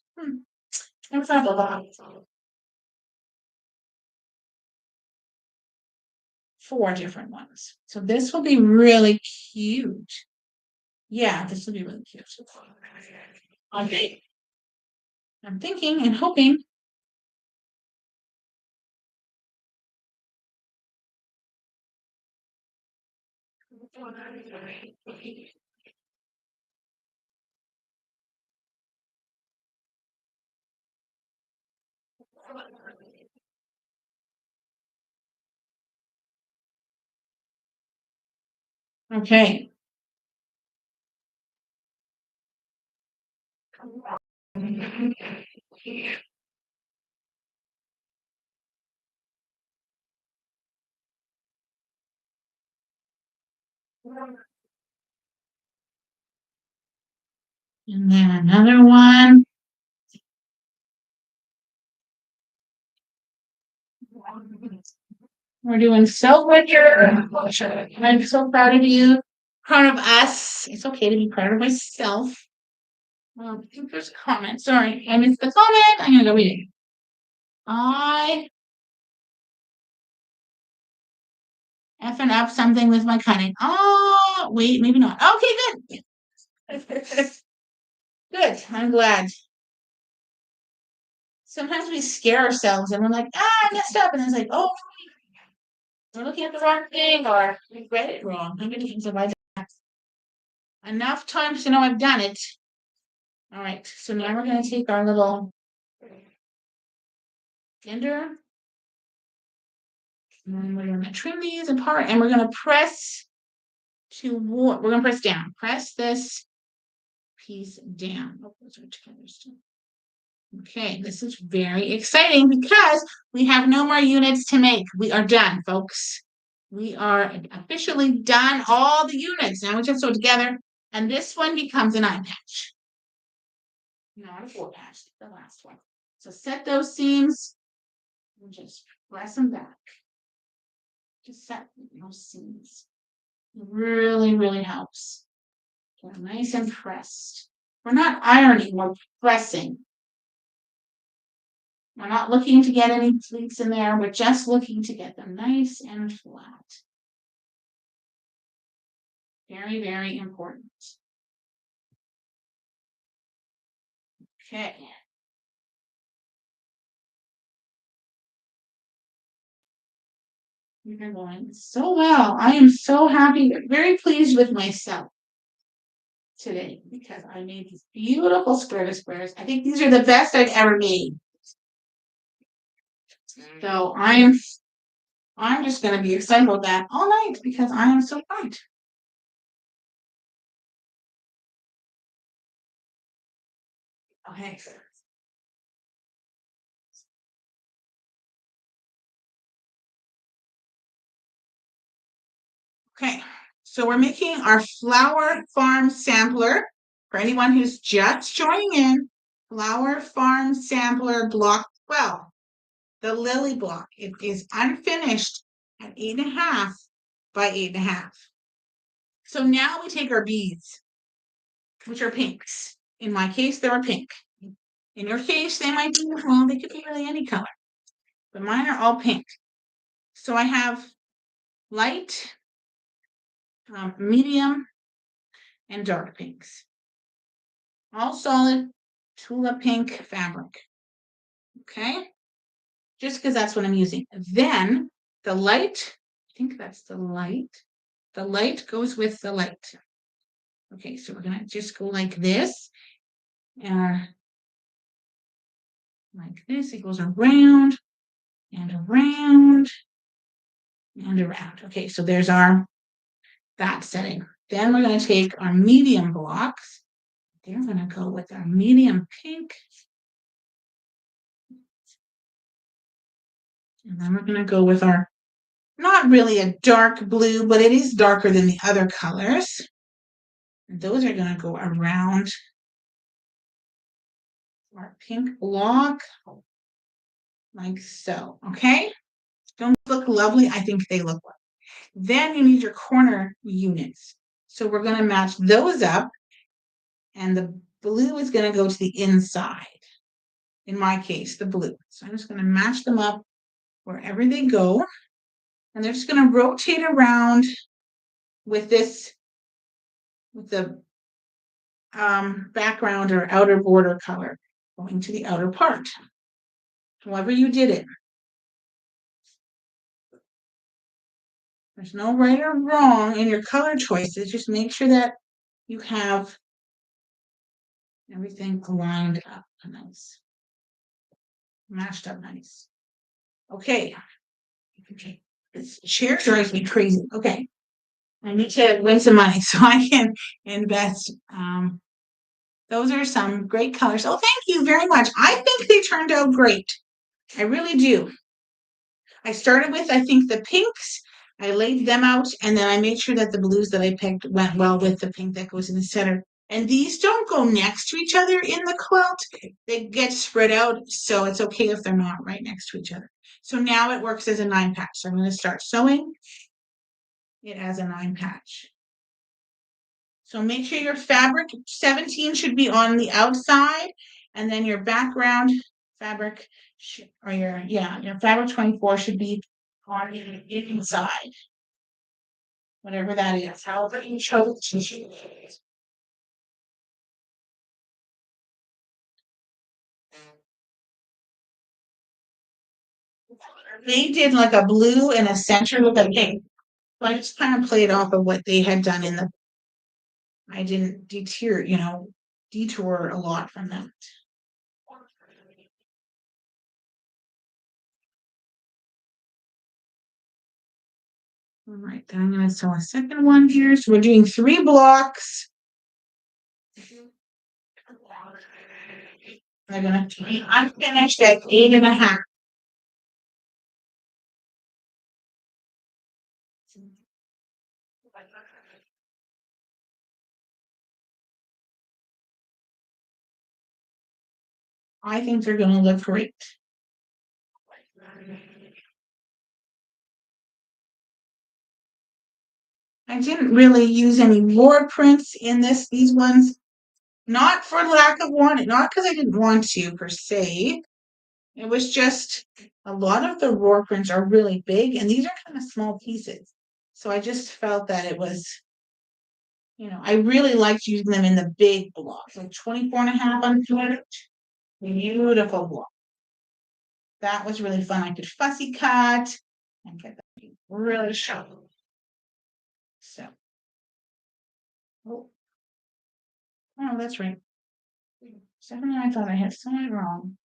S1: Never thought about that. 4 different ones. So this will be really cute. Yeah, this will be really cute. Okay. I'm thinking and hoping. Okay. And then another one. We're doing so good here. I'm so proud of you. Proud of us. It's okay to be proud of myself. I think there's a comment. Sorry, I missed the comment. I'm gonna go read it. I effing up something with my cutting. Oh, wait, maybe not. Okay, good. Good. I'm glad. Sometimes we scare ourselves and we're like, I messed up. And it's like, oh, we're looking at the wrong thing or we read it wrong. How many things have I done? Enough times to know I've done it. All right. So now we're going to take our little blender. And we're going to trim these apart and we're going to press we're going to press down. Press this piece down. Oh, those are together still. Okay, this is very exciting because we have no more units to make. We are done, folks. We are officially done all the units. Now we just sew together, and this one becomes an eye patch. Not a 4 patch, the last one. So set those seams and just press them back. Just set those seams. It really, really helps. Get them nice and pressed. We're not ironing, we're pressing. We're not looking to get any pleats in there. We're just looking to get them nice and flat. Very, very important. Okay. You're going so well. I am so happy, very pleased with myself today because I made these beautiful squares. I think these are the best I've ever made. So I'm just going to be excited about that all night because I am so pumped. Okay. Okay, so we're making our Flower Farm sampler. For anyone who's just joining in, Flower Farm sampler block 12, the lily block. It is unfinished at 8.5 by 8.5. So now we take our beads, which are pinks. In my case, they were pink. In your case, they might be, well, they could be really any color, but mine are all pink. So I have light, medium, and dark pinks. All solid Tula pink fabric. Okay, just because that's what I'm using. Then the light, I think that's the light. The light goes with the light. Okay, so we're gonna just go like this, and like this. It goes around and around and around. Okay, so there's our that setting. Then we're gonna take our medium blocks. They're gonna go with our medium pink. And then we're gonna go with our, not really a dark blue, but it is darker than the other colors. And those are gonna go around our pink block, like so, okay? Don't look lovely? I think they look lovely. Then you need your corner units. So we're gonna match those up, and the blue is gonna go to the inside. In my case, the blue. So I'm just gonna match them up wherever they go, and they're just gonna rotate around with this, with the background or outer border color going to the outer part. However you did it. There's no right or wrong in your color choices. Just make sure that you have everything lined up nice, matched up nice. Okay. This chair drives me crazy. Okay. I need to win some money so I can invest. Those are some great colors. Oh, thank you very much. I think they turned out great. I really do. I started with, I think, the pinks. I laid them out, and then I made sure that the blues that I picked went well with the pink that goes in the center. And these don't go next to each other in the quilt. They get spread out, so it's okay if they're not right next to each other. So now it works as a 9 patch. So I'm going to start sewing it as a 9 patch. So make sure your fabric 17 should be on the outside, and then your background fabric, or your fabric 24 should be on the inside. Whatever that is, however you chose to choose. They did like a blue and a center with a pink. So I just kind of played off of what they had done in the. I didn't detour a lot from that. All right, then I'm going to sew a second one here. So we're doing 3 blocks. I'm going to be unfinished at 8.5. I think they're going to look great. I didn't really use any war prints in these ones, not for lack of wanting, not because I didn't want to per se. It was just a lot of the roar prints are really big and these are kind of small pieces. So I just felt that it was, I really liked using them in the big blocks, like 24.5 on beautiful block. That was really fun. I could fussy cut and get that really sharp. So, oh, that's right. Something I thought I had something wrong.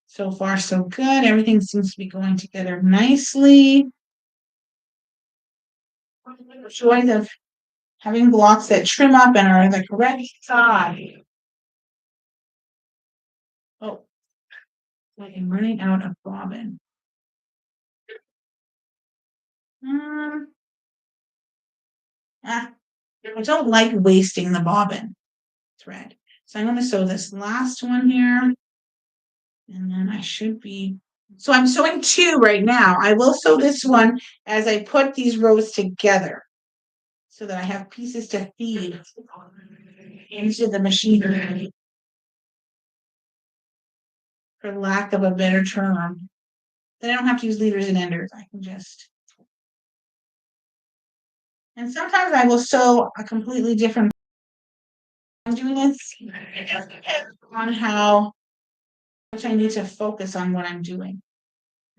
S1: So far, so good. Everything seems to be going together nicely. Joys of having blocks that trim up and are the correct size. Oh, I am running out of bobbin. I don't like wasting the bobbin thread. So I'm going to sew this last one here. And then I should be, so I'm sewing 2 right now. I will sew this one as I put these rows together so that I have pieces to feed into the machine, for lack of a better term. Then I don't have to use leaders and enders. I can just, and sometimes I will sew a completely different. I'm doing this on how much I need to focus on what I'm doing.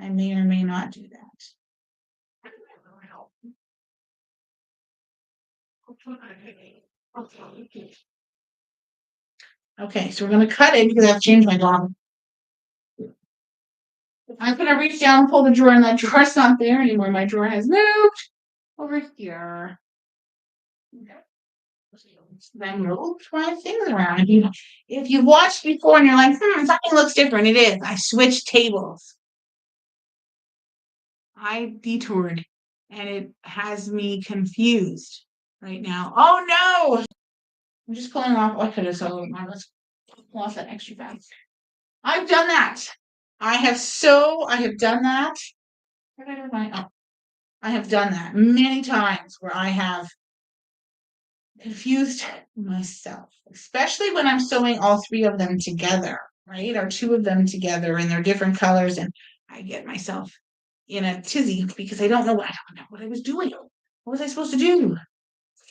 S1: I may or may not do that. Okay, so we're going to cut it because I've changed my dog. I'm going to reach down and pull the drawer, and that drawer's not there anymore. My drawer has moved over here. Then move my things around. If you've watched before and you're like, something looks different, it is. I switched tables. I detoured and it has me confused right now. Oh no! I'm just pulling off. I could have sewed mine. Let's pull off that extra bag. I've done that. I have done that. Where did I find? Oh, I have done that many times where I have confused myself, especially when I'm sewing all 3 of them together, right? Or 2 of them together and they're different colors, and I get myself in a tizzy because I don't know what I was doing. What was I supposed to do?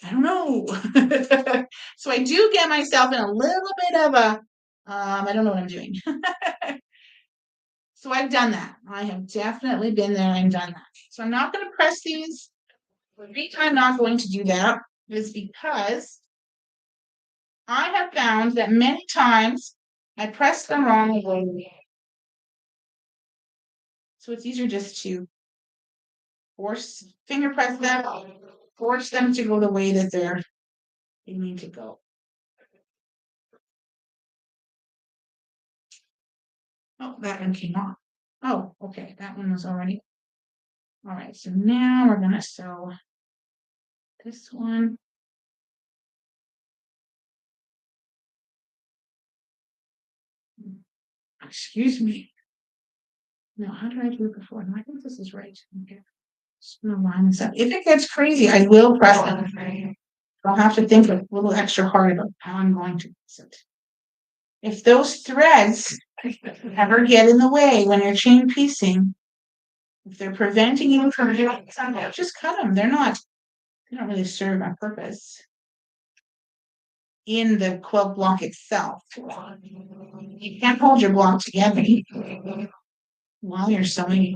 S1: I don't know. So I do get myself in a little bit of a I don't know what I'm doing. So I've done that. I have definitely been there and done that. So I'm not going to press these. The reason I'm not going to do that is because I have found that many times I press them wrong way. So it's easier just to finger press them, force them to go the way that they need to go. Oh, that one came off. Oh, okay, that one was already. All right, so now we're gonna sew this one. Excuse me. No, how did I do it before? No, I think this is right. Okay. Just gonna line this up. If it gets crazy, I will press them. I'll have to think a little extra hard about how I'm going to use it. If those threads ever get in the way when you're chain piecing, if they're preventing you from doing something, just cut them. They don't really serve a purpose in the quilt block itself. You can't hold your block together while you're sewing.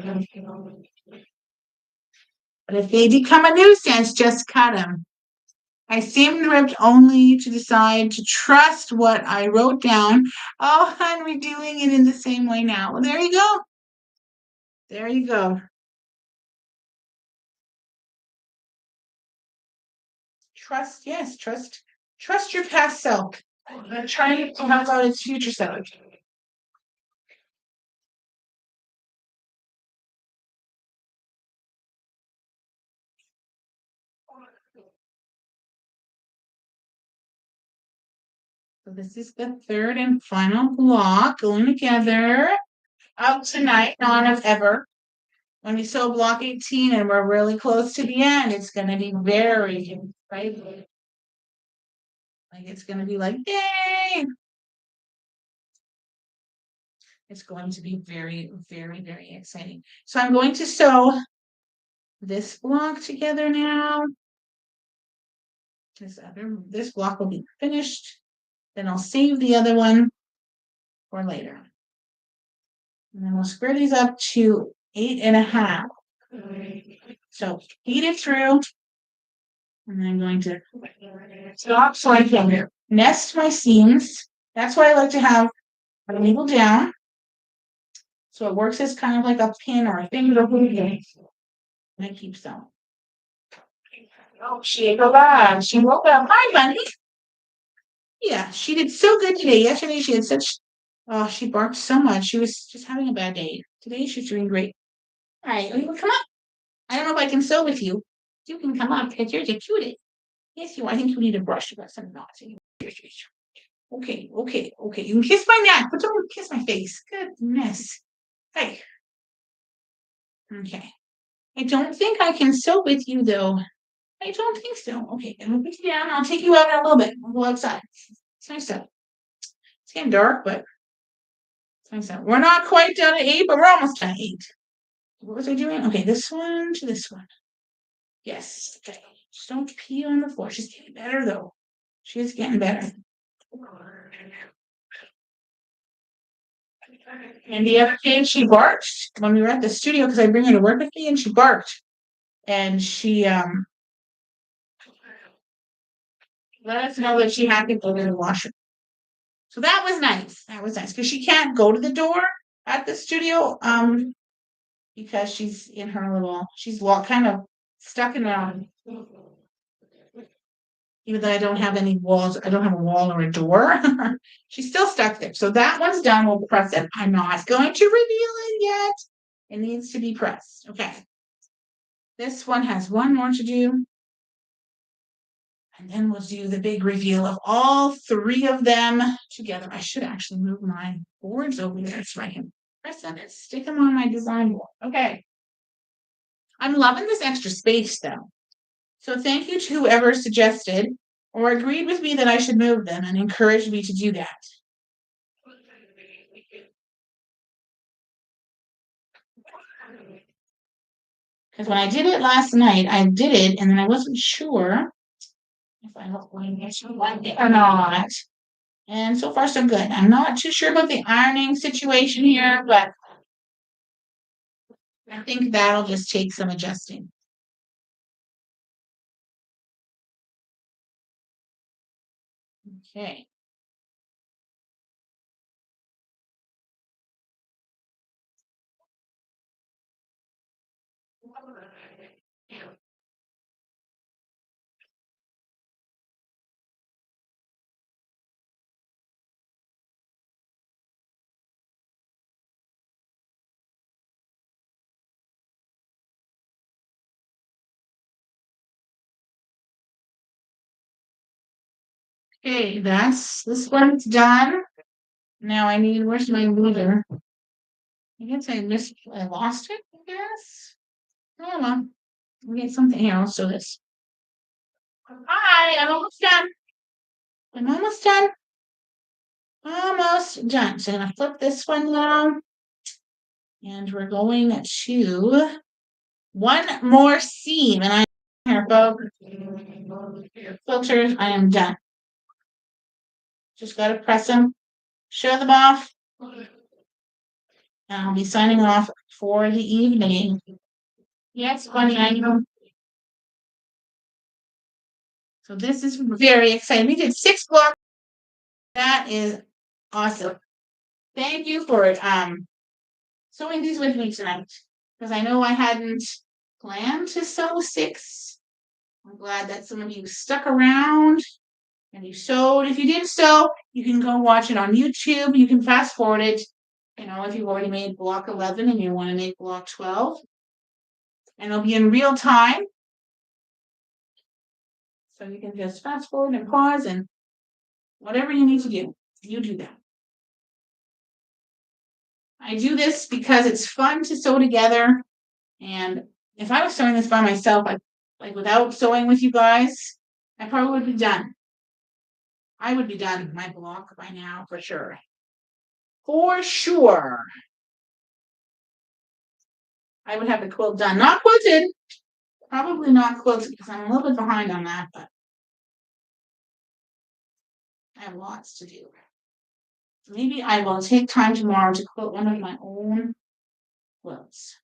S1: But if they become a nuisance, just cut them. I seemed ripped only to decide to trust what I wrote down. Oh, and we're doing it in the same way now. Well, there you go. There you go. Trust, yes, trust your past self. Trying to help out its future self. So this is the third and final block going together out tonight, not of ever. When we sew block 18 and we're really close to the end, it's going to be very exciting. Like it's going to be like, yay! It's going to be very, very, very exciting. So I'm going to sew this block together now. This block will be finished. Then I'll save the other one for later. And then we'll square these up to 8.5. So feed it through. And I'm going to stop so I can nest my seams. That's why I like to have a needle down. So it works as kind of like a pin or a finger hook. And it keeps them. Oh, she go back. She woke up. Hi, Bunny. Yeah, she did so good today. Yesterday she had she barked so much. She was just having a bad day. Today she's doing great. All right, you come up. I don't know if I can sew with you. You can come up because you're the cutest. Yes, you. I think you need a brush. You got some knots. Okay. You can kiss my neck, but don't kiss my face. Goodness. Hey. Okay. I don't think I can sew with you though. I don't think so. Okay, and we'll put you down. I'll take you out in a little bit. We'll go outside. It's nice out. It's getting dark, but it's nice out. We're not quite done at 8, but we're almost done at 8. What was I doing? Okay, this one to this one. Yes. Okay. Just don't pee on the floor. She's getting better though. She is getting better. And the other day she barked when we were at the studio because I bring her to work with me and she barked. And she let us know that she had to go to the washroom. So that was nice. That was nice because she can't go to the door at the studio because she's in her little she's kind of stuck in even though I don't have any walls, I don't have a wall or a door. She's still stuck there. So that one's done. We'll press it. I'm not going to reveal it yet. It needs to be pressed. Okay. This one has one more to do. And then we'll do the big reveal of all 3 of them together. I should actually move my boards over there so I can press them and stick them on my design board. Okay. I'm loving this extra space though. So thank you to whoever suggested or agreed with me that I should move them and encouraged me to do that. Because when I did it last night, I did it and then I wasn't sure if I was going to like it or not. And so far, so good. I'm not too sure about the ironing situation here, but I think that'll just take some adjusting. Okay. Okay, this one's done. Now I need, where's my ruler? I guess I lost it, I guess. Oh well, I'll get something here. I'll sew this. Hi, I'm almost done. I'm almost done. Almost done. So I'm gonna flip this one now. And we're going to one more seam. And I'm here, folks. Filters, I am done. Just gotta press them, show them off. And I'll be signing off for the evening. Yes, Bunny, I know. So this is very exciting. We did 6 blocks. That is awesome. Thank you for sewing these with me tonight, because I know I hadn't planned to sew 6. I'm glad that some of you stuck around and you sewed. If you didn't sew, you can go watch it on YouTube. You can fast forward it, if you've already made block 11 and you want to make block 12. And it'll be in real time. So you can just fast forward and pause and whatever you need to do, you do that. I do this because it's fun to sew together. And if I was sewing this by myself, like without sewing with you guys, I probably would be done. I would be done with my block by now, for sure. For sure. I would have the quilt done. Not quilted. Probably not quilted because I'm a little bit behind on that, but I have lots to do. Maybe I will take time tomorrow to quilt one of my own quilts.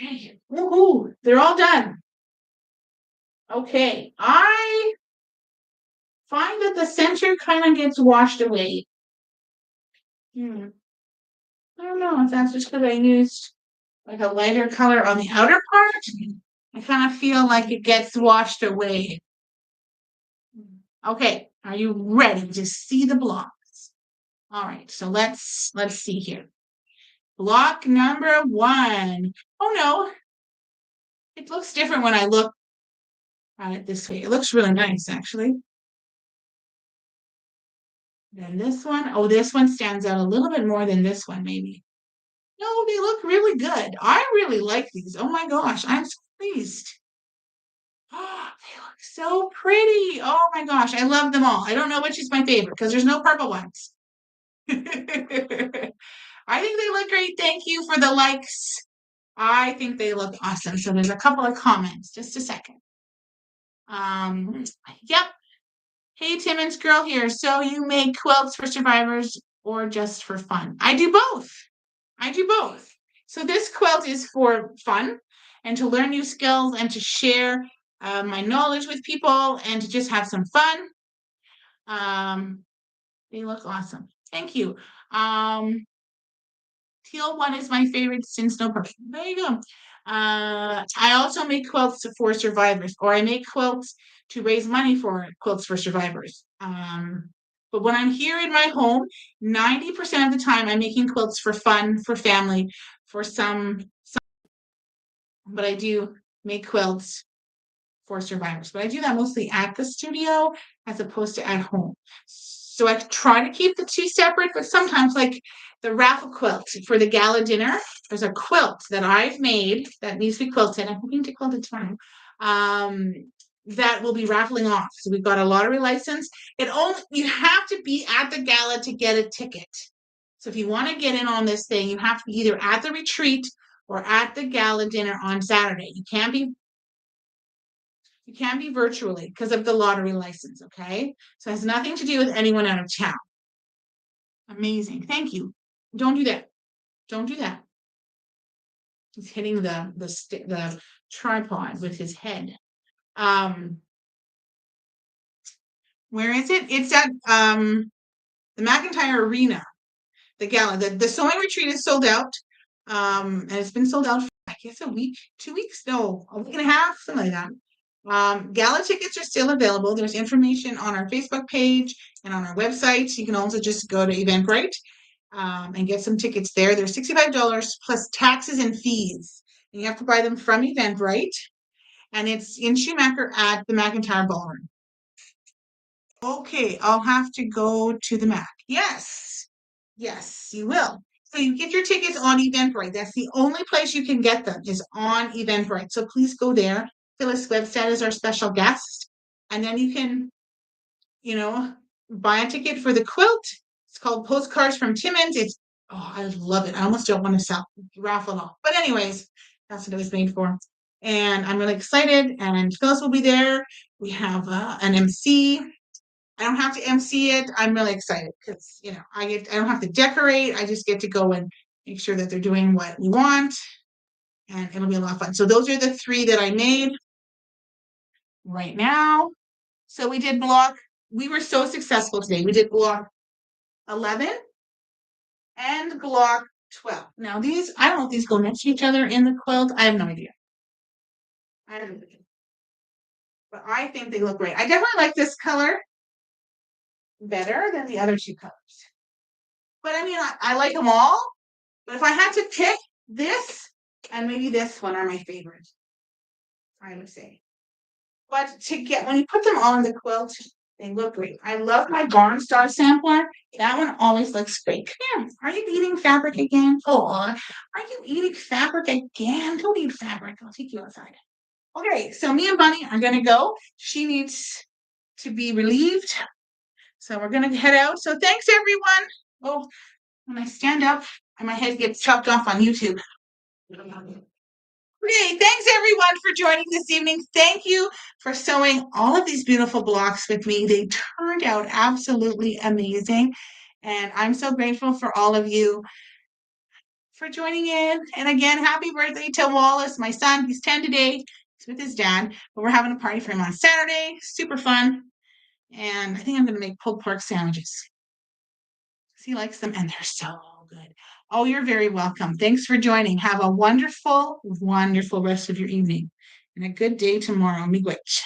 S1: Okay. Woohoo! They're all done. Okay. I find that the center kind of gets washed away. I don't know if that's just because I used like a lighter color on the outer part. I kind of feel like it gets washed away. Okay, are you ready to see the blocks? All right, so let's see here. Block number 1. Oh no, it looks different when I look at it this way. It looks really nice, actually. Then this one, oh, this one stands out a little bit more than this one, maybe. No, they look really good. I really like these. Oh my gosh, I'm so pleased. Oh, they look so pretty. Oh my gosh, I love them all. I don't know which is my favorite because there's no purple ones. I think they look great. Thank you for the likes. I think they look awesome. So there's a couple of comments. Just a second. Yep. Hey, Timmons girl here. So you make quilts for survivors or just for fun? I do both. I do both. So this quilt is for fun and to learn new skills and to share my knowledge with people and to just have some fun. They look awesome. Thank you. Teal one is my favorite since no purple. There you go. I also make quilts for survivors, or I make quilts to raise money for Quilts for Survivors. But when I'm here in my home, 90% of the time I'm making quilts for fun, for family, for some, but I do make quilts for survivors. But I do that mostly at the studio as opposed to at home. So I try to keep the two separate, but sometimes like the raffle quilt for the gala dinner, there's a quilt that I've made that needs to be quilted. I'm hoping to quilt it tomorrow. That will be raffling off. So we've got a lottery license. You have to be at the gala to get a ticket. So if you want to get in on this thing, you have to be either at the retreat or at the gala dinner on Saturday. You can't be virtually because of the lottery license, okay? So it has nothing to do with anyone out of town. Amazing. Thank you. Don't do that. Don't do that. He's hitting the tripod with his head. Where is it? It's at the McIntyre Arena, the gala. The sewing retreat is sold out. And it's been sold out for, I guess, a week, 2 weeks, no, a week and a half, something like that. Gala tickets are still available. There's information on our Facebook page and on our website. You can also just go to Eventbrite and get some tickets there. They're $65 plus taxes and fees. And you have to buy them from Eventbrite. And it's in Schumacher at the McIntyre Ballroom. Okay, I'll have to go to the Mac. Yes, you will. So you get your tickets on Eventbrite. That's the only place you can get them is on Eventbrite. So please go there. Phyllis Webstead is our special guest. And then you can, buy a ticket for the quilt. It's called Postcards from Timmins. I love it. I almost don't want to raffle off. But anyways, that's what it was made for. And I'm really excited. And Phyllis will be there. We have an MC. I don't have to MC it. I'm really excited because, I don't have to decorate. I just get to go and make sure that they're doing what we want. and it'll be a lot of fun. So those are the 3 that I made right now. So we did block, we were so successful today. We did block 11 and block 12. Now these, I don't know if these go next to each other in the quilt. I have no idea. I don't know. But I think they look great. I definitely like this color better than the other 2 colors. But I mean, I like them all. But if I had to pick, this and maybe this one are my favorite, I would say. But to get, when you put them all in the quilt, they look great. I love my Barn Star sampler. That one always looks great. Come here. Are you eating fabric again? Oh, are you eating fabric again? Don't eat fabric. I'll take you outside. Okay, so me and Bunny are gonna go. She needs to be relieved. So we're gonna head out. So thanks everyone. Oh, when I stand up and my head gets chopped off on YouTube. Okay, thanks everyone for joining this evening. Thank you for sewing all of these beautiful blocks with me. They turned out absolutely amazing. And I'm so grateful for all of you for joining in. And again, happy birthday to Wallace, my son. He's 10 today. He's with his dad, but we're having a party for him on Saturday. Super fun. And I think I'm going to make pulled pork sandwiches. He likes them and they're so good. Oh, you're very welcome. Thanks for joining. Have a wonderful, wonderful rest of your evening and a good day tomorrow. Miigwech.